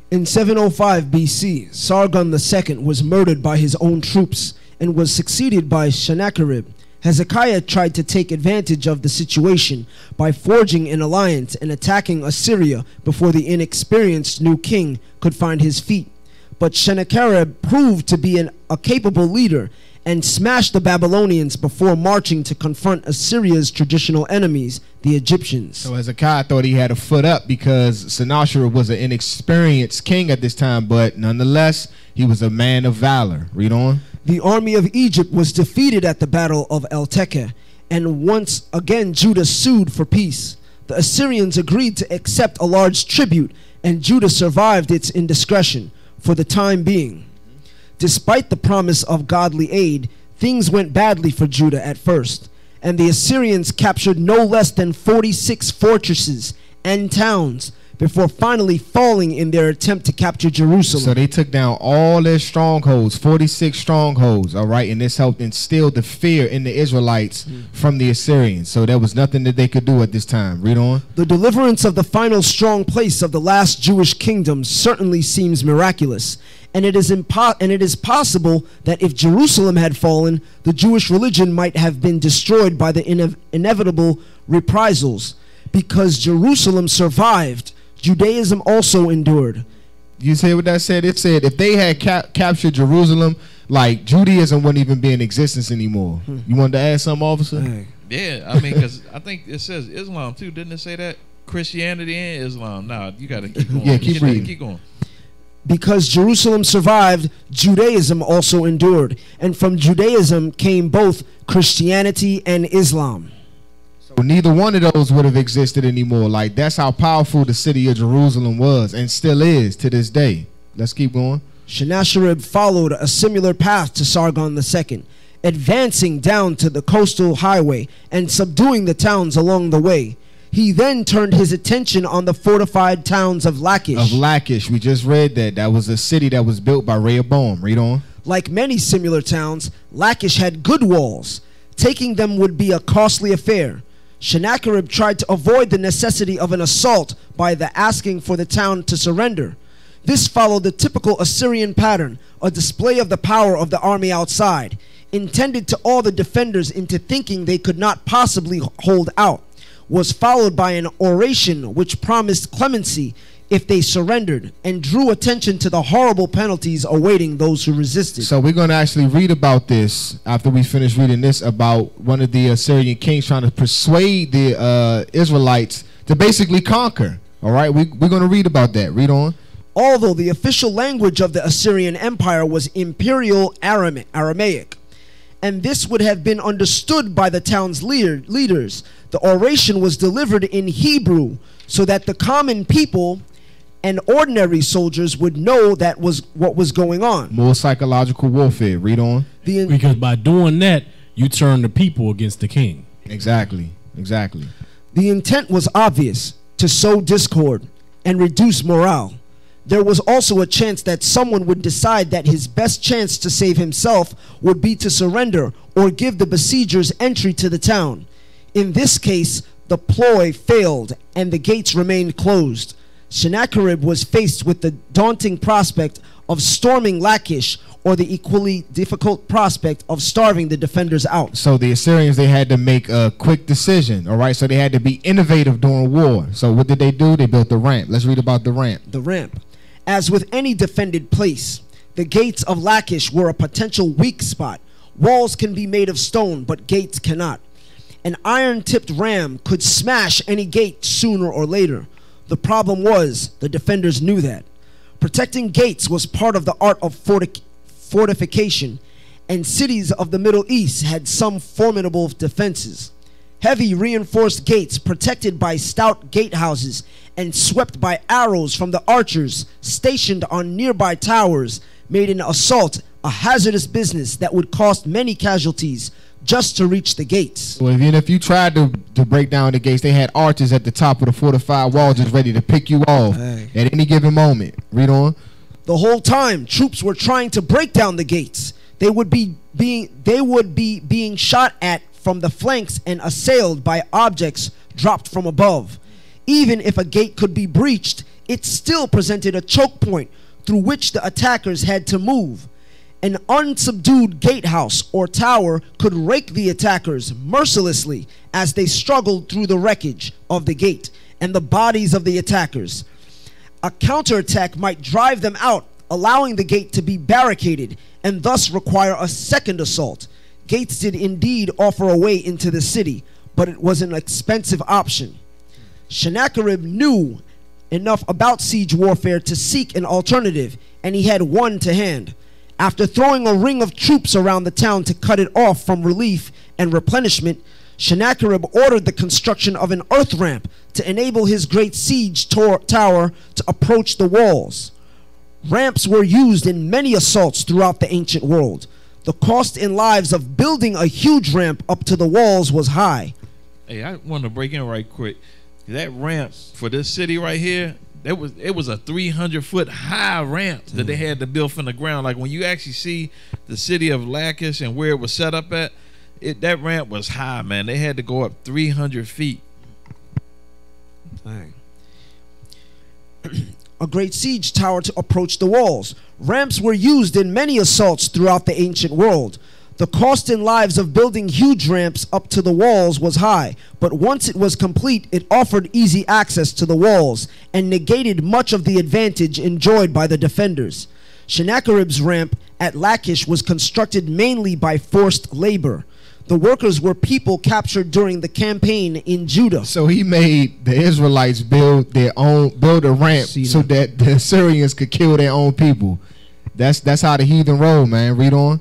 In 705 BC, Sargon II was murdered by his own troops and was succeeded by Sennacherib. Hezekiah tried to take advantage of the situation by forging an alliance and attacking Assyria before the inexperienced new king could find his feet. But Sennacherib proved to be a capable leader and smashed the Babylonians before marching to confront Assyria's traditional enemies, the Egyptians. So Hezekiah thought he had a foot up because Sennacherib was an inexperienced king at this time, but nonetheless, he was a man of valor. Read on. The army of Egypt was defeated at the Battle of El Tekeh, and once again Judah sued for peace. The Assyrians agreed to accept a large tribute, and Judah survived its indiscretion for the time being. Despite the promise of godly aid, things went badly for Judah at first, and the Assyrians captured no less than 46 fortresses and towns before finally falling in their attempt to capture Jerusalem. So they took down all their strongholds, 46 strongholds, all right, and this helped instill the fear in the Israelites from the Assyrians. So there was nothing that they could do at this time. Read on. The deliverance of the final strong place of the last Jewish kingdom certainly seems miraculous, and it is possible that if Jerusalem had fallen, the Jewish religion might have been destroyed by the inevitable reprisals. Because Jerusalem survived, Judaism also endured. You see what that said? It said if they had captured Jerusalem, like Judaism wouldn't even be in existence anymore. You wanted to add something, officer? Yeah, I mean, because I think it says Islam too. Didn't it say that? Christianity and Islam. Nah, you got to keep going. Yeah, keep reading. Keep going. Because Jerusalem survived, Judaism also endured. And from Judaism came both Christianity and Islam. So neither one of those would have existed anymore. Like, that's how powerful the city of Jerusalem was and still is to this day. Let's keep going. Sennacherib followed a similar path to Sargon II, advancing down to the coastal highway and subduing the towns along the way. He then turned his attention on the fortified towns of Lachish. Of Lachish, we just read that. That was a city that was built by Rehoboam. Read on. Like many similar towns, Lachish had good walls. Taking them would be a costly affair. Sennacherib tried to avoid the necessity of an assault by asking for the town to surrender. This followed the typical Assyrian pattern, a display of the power of the army outside, intended to awe the defenders into thinking they could not possibly hold out, was followed by an oration which promised clemency if they surrendered and drew attention to the horrible penalties awaiting those who resisted. So we're going to actually read about this after we finish reading this, about one of the Assyrian kings trying to persuade the Israelites to basically conquer. All right, we're going to read about that. Read on. Although the official language of the Assyrian Empire was Imperial Aramaic, and this would have been understood by the town's leaders, the oration was delivered in Hebrew so that the common people and ordinary soldiers would know that was what was going on. More psychological warfare. Read on. Because by doing that, you turn the people against the king. Exactly. Exactly. The intent was obvious: to sow discord and reduce morale. There was also a chance that someone would decide that his best chance to save himself would be to surrender or give the besiegers entry to the town. In this case, the ploy failed and the gates remained closed. Sennacherib was faced with the daunting prospect of storming Lachish, or the equally difficult prospect of starving the defenders out. So the Assyrians, they had to make a quick decision, all right? So they had to be innovative during war. So what did they do? They built the ramp. Let's read about the ramp. The ramp. As with any defended place, the gates of Lachish were a potential weak spot. Walls can be made of stone, but gates cannot. An iron-tipped ram could smash any gate sooner or later. The problem was, the defenders knew that. Protecting gates was part of the art of fortification, and cities of the Middle East had some formidable defenses. Heavy reinforced gates protected by stout gatehouses and swept by arrows from the archers stationed on nearby towers made an assault a hazardous business that would cost many casualties just to reach the gates. So even if you tried to break down the gates, they had archers at the top of the fortified wall just ready to pick you off at any given moment. Read on. The whole time, troops were trying to break down the gates. They would be being shot at from the flanks and assailed by objects dropped from above. Even if a gate could be breached, it still presented a choke point through which the attackers had to move. An unsubdued gatehouse or tower could rake the attackers mercilessly as they struggled through the wreckage of the gate and the bodies of the attackers. A counterattack might drive them out, allowing the gate to be barricaded and thus require a second assault. Gates did indeed offer a way into the city, but it was an expensive option. Sennacherib knew enough about siege warfare to seek an alternative, and he had one to hand. After throwing a ring of troops around the town to cut it off from relief and replenishment, Sennacherib ordered the construction of an earth ramp to enable his great siege tower to approach the walls. Ramps were used in many assaults throughout the ancient world. The cost in lives of building a huge ramp up to the walls was high. Hey, I want to break in right quick. That ramp for this city right here, it was a 300-foot high ramp that they had to build from the ground. Like when you actually see the city of Lachish and where it was set up at, that ramp was high, man. They had to go up 300 feet. Dang. A great siege tower to approach the walls. Ramps were used in many assaults throughout the ancient world. The cost in lives of building huge ramps up to the walls was high, but once it was complete, it offered easy access to the walls and negated much of the advantage enjoyed by the defenders. Sennacherib's ramp at Lachish was constructed mainly by forced labor. The workers were people captured during the campaign in Judah. So he made the Israelites build a ramp so that the Assyrians could kill their own people. That's how the heathen roll, man. Read on.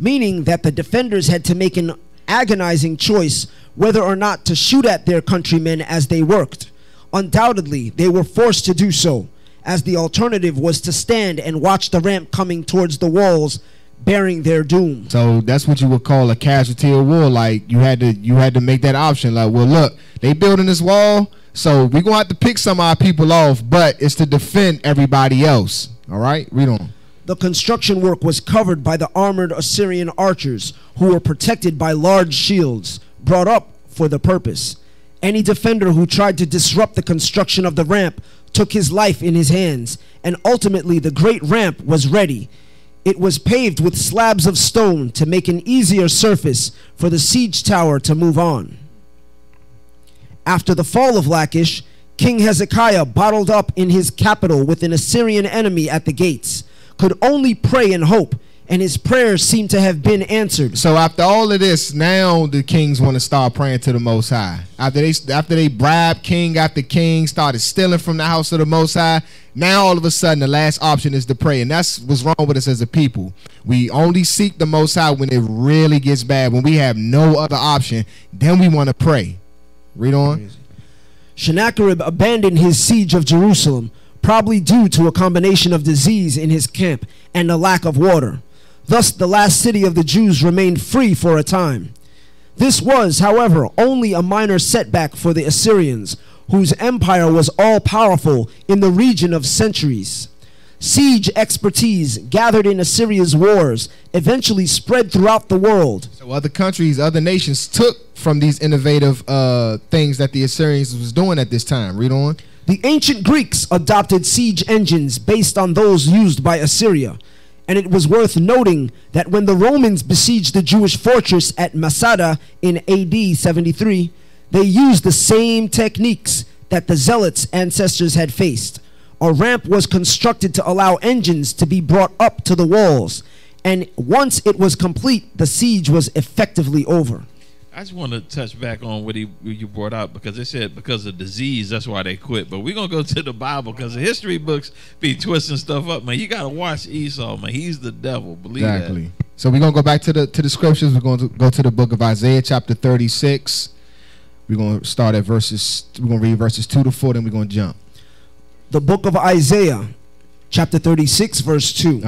Meaning that the defenders had to make an agonizing choice whether or not to shoot at their countrymen as they worked. Undoubtedly, they were forced to do so, as the alternative was to stand and watch the ramp coming towards the walls, bearing their doom. So that's what you would call a casualty of war. Like you had to make that option. Like, well, look, they building this wall, so we're gonna have to pick some of our people off, but it's to defend everybody else. All right, read on. The construction work was covered by the armored Assyrian archers, who were protected by large shields brought up for the purpose. Any defender who tried to disrupt the construction of the ramp took his life in his hands, and ultimately the great ramp was ready. It was paved with slabs of stone to make an easier surface for the siege tower to move on. After the fall of Lachish, King Hezekiah, bottled up in his capital with an Assyrian enemy at the gates, could only pray and hope, and his prayers seem to have been answered. So after all of this, now the kings want to start praying to the Most High. After they bribed king after king, started stealing from the house of the Most High, now all of a sudden the last option is to pray. And that's what's wrong with us as a people. We only seek the Most High when it really gets bad. When we have no other option, then we want to pray. Read on. Sennacherib abandoned his siege of Jerusalem, probably due to a combination of disease in his camp and a lack of water. Thus, the last city of the Jews remained free for a time. This was, however, only a minor setback for the Assyrians, whose empire was all-powerful in the region of centuries. Siege expertise gathered in Assyria's wars eventually spread throughout the world. So other countries, other nations took from these innovative things that the Assyrians was doing at this time. Read on. The ancient Greeks adopted siege engines based on those used by Assyria, and it was worth noting that when the Romans besieged the Jewish fortress at Masada in AD 73, they used the same techniques that the Zealots' ancestors had faced. A ramp was constructed to allow engines to be brought up to the walls, and once it was complete, the siege was effectively over. I just want to touch back on what you brought out, because they said because of disease, that's why they quit. But we're going to go to the Bible, because the history books be twisting stuff up, man. You got to watch Esau, man. He's the devil. Believe exactly. that. So we're going to go back to the scriptures. We're going to go to the book of Isaiah chapter 36. We're going to start at we're going to read verses 2 to 4, then we're going to jump. The book of Isaiah chapter 36 verse 2.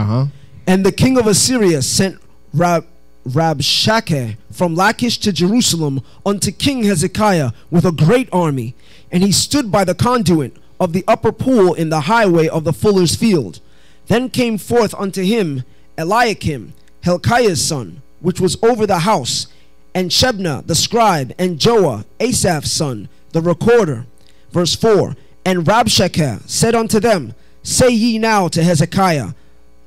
And the king of Assyria sent Rabshakeh from Lachish to Jerusalem unto King Hezekiah with a great army, and he stood by the conduit of the upper pool in the highway of the fuller's field. Then came forth unto him Eliakim, Hilkiah's son, which was over the house, and Shebna the scribe, and Joah, Asaph's son, the recorder. Verse 4, and Rabshakeh said unto them, say ye now to Hezekiah,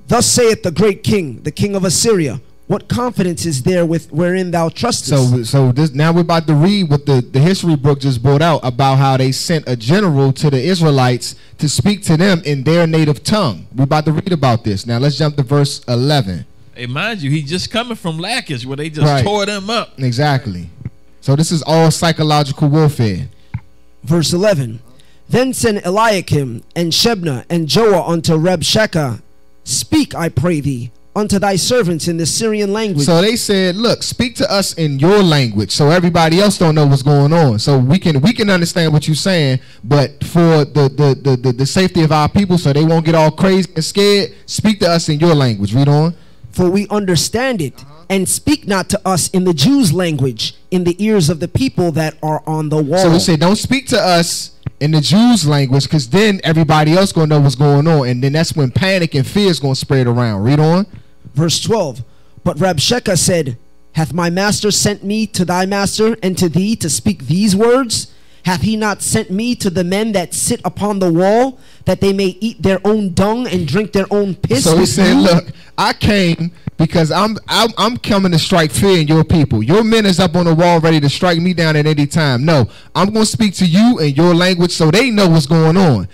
thus saith the great king, the king of Assyria, what confidence is there with wherein thou trustest? So this, now we're about to read what the history book just brought out about how they sent a general to the Israelites to speak to them in their native tongue. We're about to read about this. Now let's jump to verse 11. Hey, mind you, he's just coming from Lachish where they just tore them up. Exactly. So this is all psychological warfare. Verse 11. Then sent Eliakim and Shebna and Joah unto Rabshakeh, speak, I pray thee, unto thy servants in the Syrian language. So they said, look, speak to us in your language so everybody else don't know what's going on. So we can understand what you're saying, but for the safety of our people so they won't get all crazy and scared, speak to us in your language. Read on. For we understand it, and speak not to us in the Jews' language, in the ears of the people that are on the wall. So he said, don't speak to us in the Jews' language, because then everybody else gonna know what's going on, and then that's when panic and fear is gonna spread around. Read on. Verse 12. But Rabshakeh said, hath my master sent me to thy master and to thee to speak these words? Hath he not sent me to the men that sit upon the wall, that they may eat their own dung and drink their own piss? So he said, look, I came because I'm coming to strike fear in your people. Your men is up on the wall ready to strike me down at any time. No, I'm going to speak to you in your language so they know what's going on.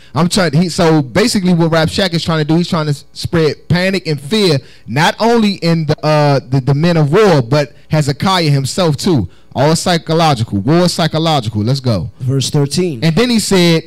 So basically what Rabshakeh is trying to do, he's trying to spread panic and fear, not only in the men of war, but Hezekiah himself too. All psychological. War is psychological. Let's go. Verse 13. And then he said,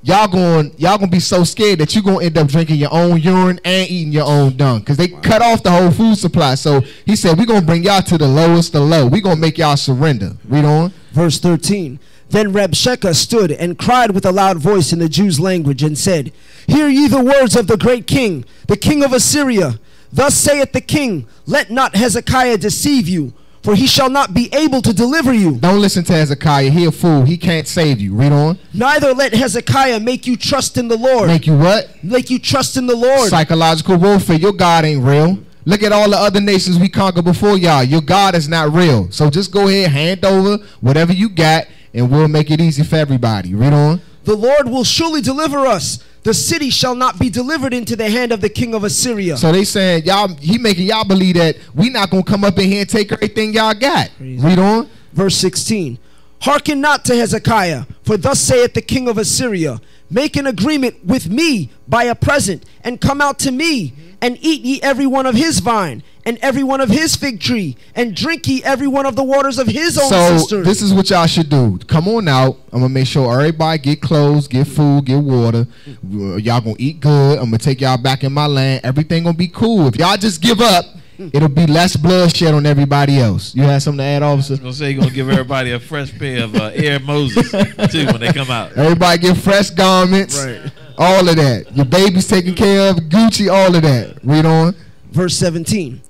y'all gonna be so scared that you're gonna end up drinking your own urine and eating your own dung, because they cut off the whole food supply. So he said, we're gonna bring y'all to the lowest of low. We're gonna make y'all surrender. Read on. Verse 13. Then Rabshakeh stood and cried with a loud voice in the Jews' language and said, hear ye the words of the great king, the king of Assyria. Thus saith the king, let not Hezekiah deceive you, for he shall not be able to deliver you. Don't listen to Hezekiah. He a fool. He can't save you. Read on. Neither let Hezekiah make you trust in the Lord. Make you what? Make you trust in the Lord. Psychological warfare. Your God ain't real. Look at all the other nations we conquered before y'all. Your God is not real. So just go ahead, hand over whatever you got, and we'll make it easy for everybody. Read on. The Lord will surely deliver us. The city shall not be delivered into the hand of the king of Assyria. So they saying, y'all, he making y'all believe that we not going to come up in here and take everything y'all got. Crazy. Read on. Verse 16. Hearken not to Hezekiah, for thus saith the king of Assyria, make an agreement with me by a present, and come out to me, and eat ye every one of his vine, and every one of his fig tree, and drink ye every one of the waters of his own cisterns. So this is what y'all should do. Come on out. I'm gonna make sure everybody get clothes, get food, get water. Y'all gonna eat good. I'm gonna take y'all back in my land. Everything gonna be cool. If y'all just give up, it'll be less bloodshed on everybody else. You have something to add, officer? I was gonna say you're gonna give everybody a fresh pair of Air Moses too when they come out. Everybody get fresh garments. Right. All of that. Your baby's taken care of, Gucci, all of that. Read on. Verse 17.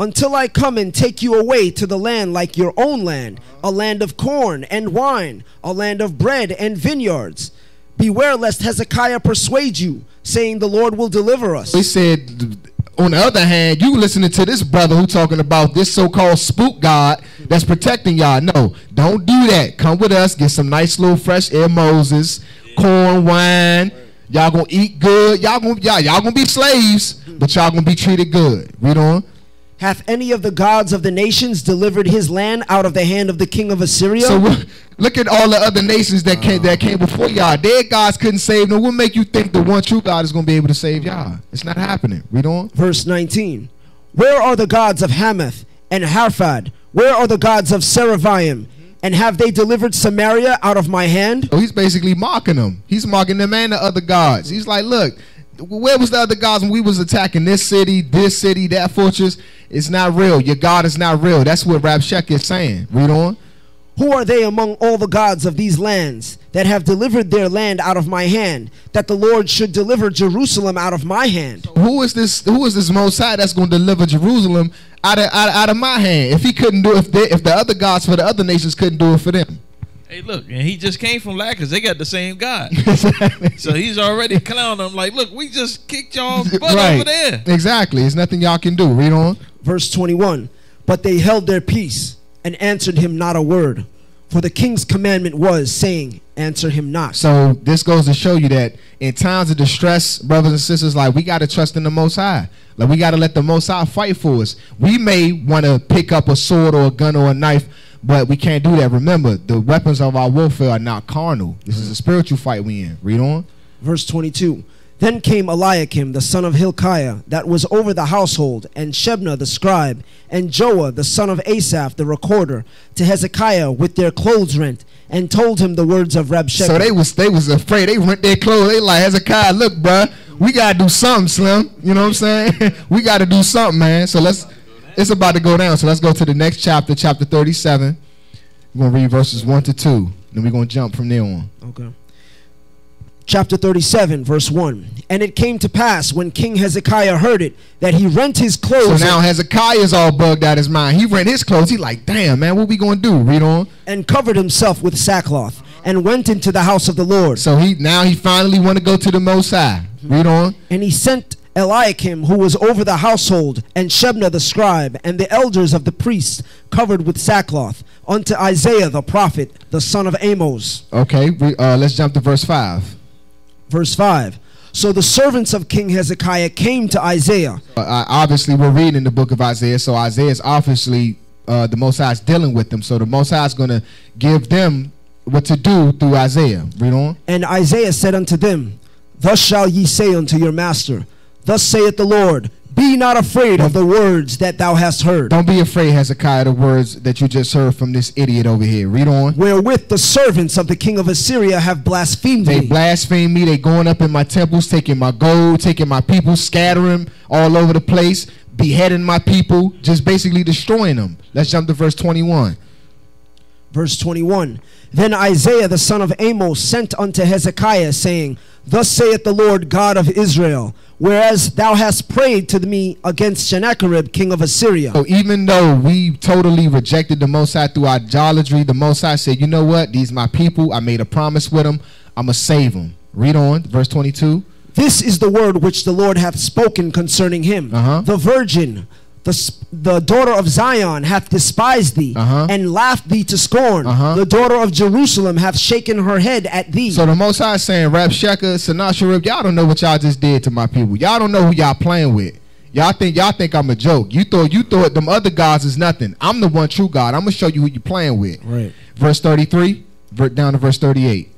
Until I come and take you away to the land like your own land, a land of corn and wine, a land of bread and vineyards. Beware lest Hezekiah persuade you, saying the Lord will deliver us. He said, on the other hand, you listening to this brother who talking about this so-called spook God that's protecting y'all. No, don't do that. Come with us, get some nice little fresh Air Moses, corn, wine. Y'all gonna eat good. Y'all gonna be slaves, but y'all gonna be treated good. Read on. Hath any of the gods of the nations delivered his land out of the hand of the king of Assyria? So look at all the other nations that came before y'all. Their gods couldn't save them. What make you think the one true God is going to be able to save y'all? It's not happening. Read on. Verse 19. Where are the gods of Hamath and Harphad? Where are the gods of Seraphaim? And have they delivered Samaria out of my hand? So he's basically mocking them. He's mocking them and the other gods. He's like, look, where was the other gods when we was attacking this city, that fortress? It's not real. Your God is not real. That's what Rabshakeh is saying. Read on. Who are they among all the gods of these lands that have delivered their land out of my hand, that the Lord should deliver Jerusalem out of my hand? Who is this Most High that's going to deliver Jerusalem out of my hand? If he couldn't do it, if the other gods for the other nations couldn't do it for them. Hey, look, and he just came from Lack because they got the same God. So he's already clowning them like, look, we just kicked y'all's butt over there. Exactly. There's nothing y'all can do. Read on. Verse 21. But they held their peace and answered him not a word. For the king's commandment was, saying, answer him not. So this goes to show you that in times of distress, brothers and sisters, like, we got to trust in the Most High. Like, we got to let the Most High fight for us. We may want to pick up a sword or a gun or a knife, but we can't do that. Remember, the weapons of our warfare are not carnal. This is a spiritual fight we in. Read on. Verse 22. Then came Eliakim, the son of Hilkiah, that was over the household, and Shebna the scribe, and Joah the son of Asaph the recorder, to Hezekiah with their clothes rent, and told him the words of Rabshakeh. So they was afraid. They rent their clothes. They like, Hezekiah, look, bruh, we gotta do something, Slim. You know what I'm saying? We gotta do something, man. So it's about to go down. So let's go to the next chapter, chapter 37. We're gonna read verses 1 to 2. Then we're gonna jump from there on. Okay. Chapter 37, verse 1. And it came to pass, when King Hezekiah heard it, that he rent his clothes. So now Hezekiah's all bugged out his mind. He rent his clothes. He like, damn, man, what we gonna do? Read on. And covered himself with sackcloth, and went into the house of the Lord. So he finally want to go to the Most High. Read on. And he sent Eliakim, who was over the household, and Shebna the scribe, and the elders of the priests, covered with sackcloth, unto Isaiah the prophet, the son of Amos. Okay, let's jump to verse 5. Verse 5. So the servants of King Hezekiah came to Isaiah. Obviously, we're reading the book of Isaiah, so Isaiah is obviously the Most High is dealing with them. So the Most High is going to give them what to do through Isaiah. Read on. And Isaiah said unto them, Thus shall ye say unto your master, Thus saith the Lord, be not afraid of the words that thou hast heard. Don't be afraid, Hezekiah, the words that you just heard from this idiot over here. Read on. Wherewith the servants of the king of Assyria have blasphemed me. They blaspheme me. They going up in my temples, taking my gold, taking my people, scattering all over the place, beheading my people, just basically destroying them. Let's jump to verse 21. Verse 21. Then Isaiah the son of Amos sent unto Hezekiah, saying, Thus saith the Lord God of Israel, whereas thou hast prayed to me against Sennacherib king of Assyria. So even though we totally rejected the Most High through idolatry, the Most High said, you know what? These my people. I made a promise with them. I'm going to save them. Read on. Verse 22. This is the word which the Lord hath spoken concerning him. The virgin, the daughter of Zion hath despised thee and laughed thee to scorn. The daughter of Jerusalem hath shaken her head at thee. So the Most High is saying, Rabshakeh, Sennacherib, y'all don't know what y'all just did to my people. Y'all don't know who y'all playing with. Y'all think I'm a joke. You thought them other gods is nothing. I'm the one true God. I'm gonna show you who you playing with. Right. Verse 33, down to verse 38.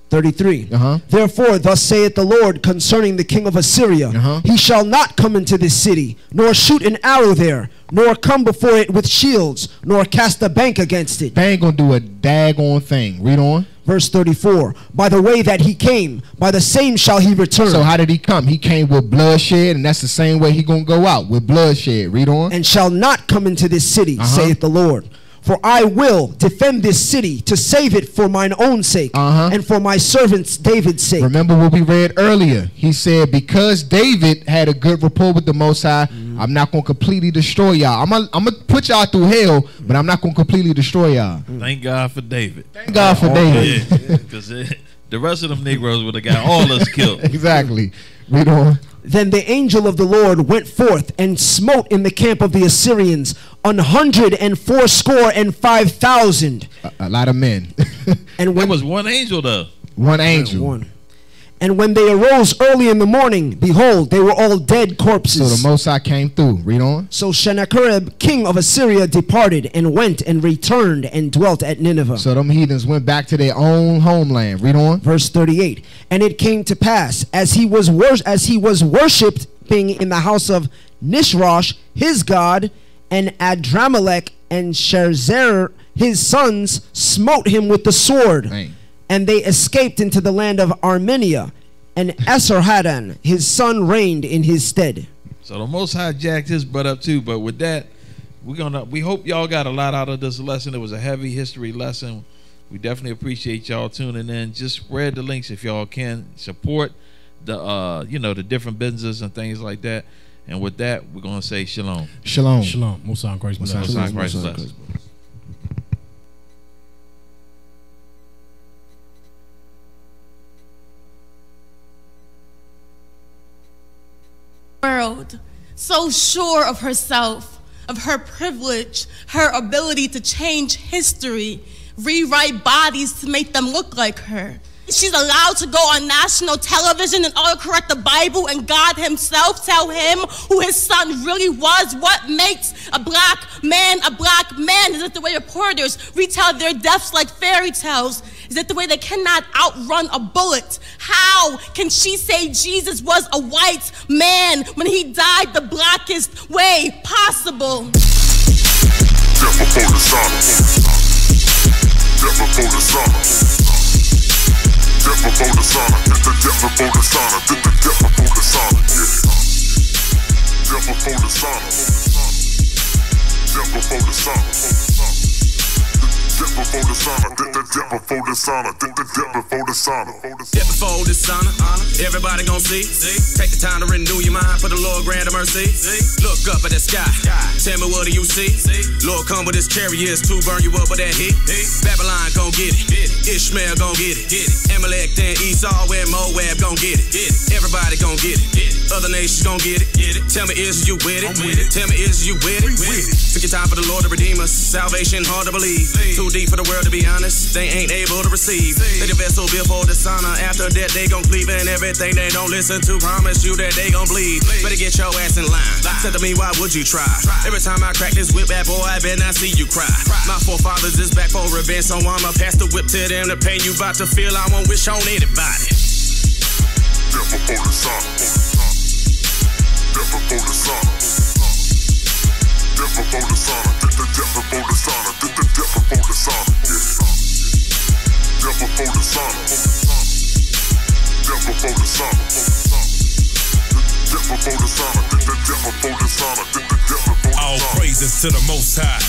33. Therefore, thus saith the Lord concerning the king of Assyria, he shall not come into this city, nor shoot an arrow there, nor come before it with shields, nor cast a bank against it. They ain't gonna do a daggone thing. Read on. Verse 34. By the way that he came, by the same shall he return. So how did he come? He came with bloodshed, and that's the same way he gonna go out, with bloodshed. Read on. And shall not come into this city, saith the Lord. For I will defend this city to save it for mine own sake and for my servants David's sake. Remember what we read earlier. He said, because David had a good rapport with the Most High, I'm not going to completely destroy y'all. I'm going to put y'all through hell, but I'm not going to completely destroy y'all. Thank God for David. Thank God for David. Because the rest of them Negroes would have got all us killed. Exactly. Read on. Then the angel of the Lord went forth and smote in the camp of the Assyrians 185,000. A lot of men. And when there was one angel though. One angel. One. And when they arose early in the morning, behold, they were all dead corpses. So the Most High came through. Read on. So Sennacherib, king of Assyria, departed and went and returned and dwelt at Nineveh. So them heathens went back to their own homeland. Read on. Verse 38. And it came to pass, as he was worshipped being in the house of Nishrosh, his god, and Adramelech and Sherzer, his sons, smote him with the sword. Dang. And they escaped into the land of Armenia, and Esarhaddon, his son, reigned in his stead. So the Most High jacked his butt up too, but with that, we hope y'all got a lot out of this lesson. It was a heavy history lesson. We definitely appreciate y'all tuning in. Just spread the links if y'all can. Support the the different businesses and things like that. And with that, we're gonna say shalom. Shalom. Shalom. Most High Christ bless. Most High Christ bless. World, so sure of herself, of her privilege, her ability to change history, rewrite bodies to make them look like her. She's allowed to go on national television and autocorrect the Bible and God himself tell him who his son really was. What makes a black man a black man? Is it the way reporters retell their deaths like fairy tales? Is it the way they cannot outrun a bullet? How can she say Jesus was a white man when he died the blackest way possible? Death before dishonor. Death before dishonor. Death before dishonor. Death before dishonor. Death before dishonor. Death before dishonor. Death before dishonor. Death before dishonor. Death before dishonor. Death before dishonor. Death before dishonor. Everybody gon' see. Take the time to renew your mind for the Lord grant of mercy. Look up at the sky. Tell me what do you see? Lord come with his chariots to burn you up with that heat. Babylon gon' get it. Ishmael gon' get it. Amalek and Esau and Moab gon' get it. Everybody gon' get it. Other nations gon' get it. Tell me is you with it? Tell me is you with it? Took your time for the Lord to redeem us. Salvation hard to believe. Too deep for the world to be honest. They ain't able to receive. They the vessel before dishonor. After that they gon' cleave, and everything they don't listen to promise you that they gon' bleed. Better get your ass in line. Said to me, why would you try? Every time I crack this whip, bad boy, I bet not see you cry. My forefathers is back for revenge, so I'ma pass the whip to them. The pain you about to feel, I won't wish on anybody. Death before dishonor. Death before dishonor. Death before dishonor. Death before dishonor. Death before dishonor. Death before dishonor. Death before dishonor. Death before dishonor. Death before dishonor. All praises to the Most High.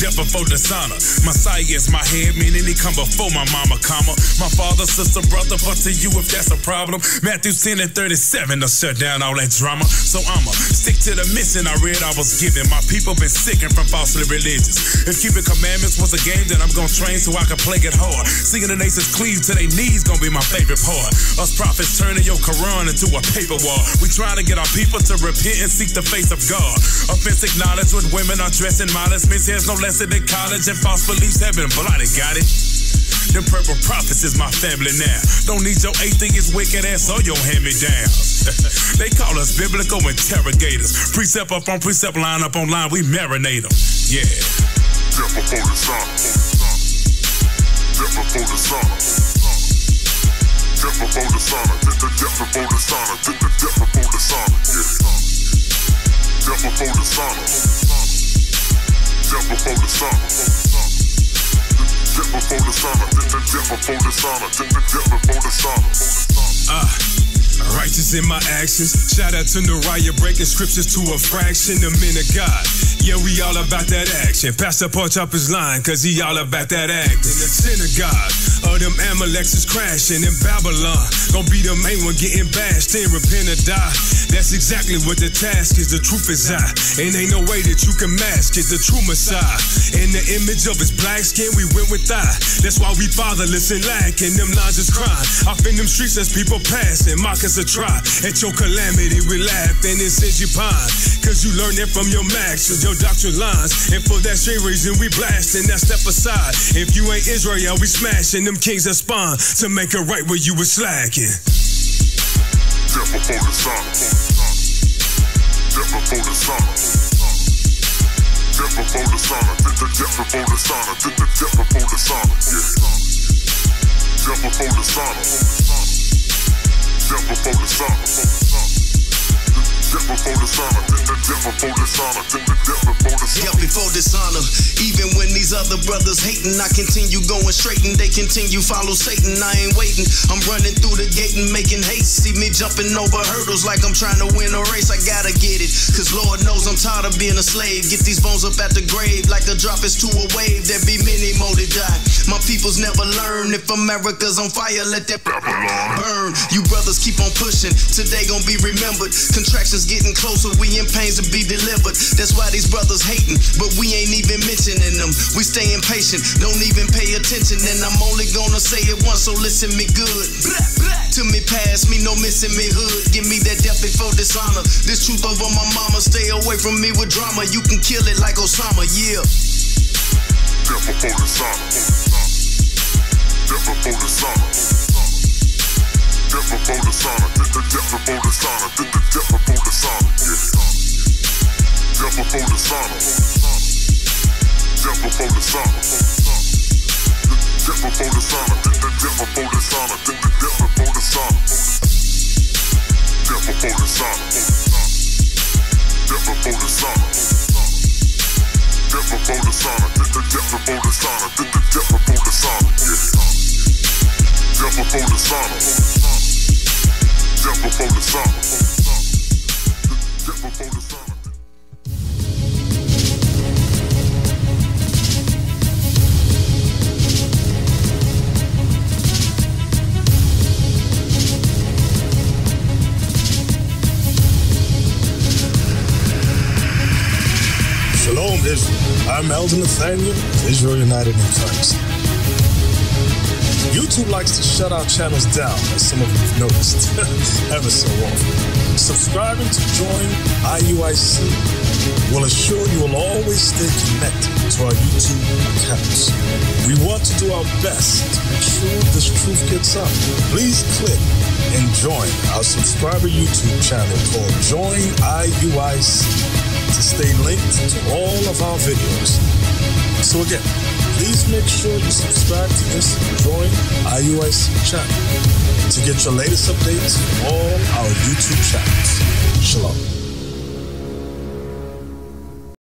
Death before dishonor. Messiah is my head, meaning he come before my mama, comma. My father, sister, brother, but to you if that's a problem. Matthew 10 and 37 to shut down all that drama. So I'ma stick to the mission I read I was given. My people been sickened from falsely religious. If keeping commandments was a game, then I'm gonna train so I can play it hard. Seeing the nations cleave to their knees gonna be my favorite part. Us prophets turning your Quran into a paper wall. We trying to get our people to repent and seek the face of God. Offensive knowledge with women are dressing modest means there's no lesson in college and false beliefs have been blotted, got it? Them purple prophets is my family now. Don't need your atheist wicked ass or your hand-me-downs. They call us biblical interrogators. Precept up on precept, line up on line, we marinate them. Yeah. Death before dishonor. Death before dishonor. Death before dishonor. Death before dishonor. Death before dishonor. Death before dishonor. Death before dishonor. Death before dishonor. Death before dishonor. Death before dishonor. Righteous in my actions. Shout out to Nariah breaking scriptures to a fraction. The men of God. Yeah, we all about that action. Pastor Punch up his line, cause he all about that acting. The synagogue of them Amaleks is crashing in Babylon. Gonna be the main one getting bashed in. Repent or die. That's exactly what the task is. The truth is I. And ain't no way that you can mask it. The true Messiah. In the image of his black skin, we went with I. That's why we fatherless and lacking. Them lines is crying. Off in them streets as people passing. Mock us a try. At your calamity, we laugh and it says you pine. Cause you learned it from your masters, your doctrine lines. And for that same reason, we blasting. Now step aside. If you ain't Israel, we smashing. Them kings that spawn to make it right where you was slacking. Death before dishonor. Death before dishonor. Death before dishonor. Death before dishonor. Death before dishonor. Death before dishonor. Death before dishonor. Death before dishonor. Death before dishonor. dishonor, death before dishonor. Even when these other brothers hating, I continue going straight and they continue follow Satan. I ain't waiting, I'm running through the gate and making haste. See me jumping over hurdles like I'm trying to win a race. I gotta get it, cause Lord knows I'm tired of being a slave. Get these bones up at the grave like a drop is to a wave. There be many more that die. My peoples never learn. If America's on fire, let that burn. You brothers keep on pushing, today gon' be remembered. Contractions getting closer, we in pains to be delivered. That's why these brothers hating, but we ain't even mentioning them. We staying patient, don't even pay attention. And I'm only gonna say it once, so listen me good. To me past, me no missing me hood. Give me that death before dishonor. This truth over my mama, stay away from me with drama. You can kill it like Osama, yeah. Death before dishonor. Death before dishonor. Death before dishonor. Death before dishonor. Death before dishonor. Death before dishonor. Death before dishonor. Death before dishonor. Death before dishonor. Death before dishonor. Death before dishonor. Death before dishonor. Death before dishonor. Death before dishonor. Death before dishonor. Death before dishonor. Death before dishonor. Death before dishonor. Shalom, Israel. I'm Elder Nathaniel of Israel United in Christ. YouTube likes to shut our channels down, as some of you have noticed, ever so often. Subscribing to join IUIC will assure you will always stay connected to our YouTube accounts. We want to do our best to make sure this truth gets out. Please click and join our subscriber YouTube channel called Join IUIC to stay linked to all of our videos. So again, please make sure you subscribe to this Join IUIC channel to get your latest updates from all our YouTube channels. Shalom.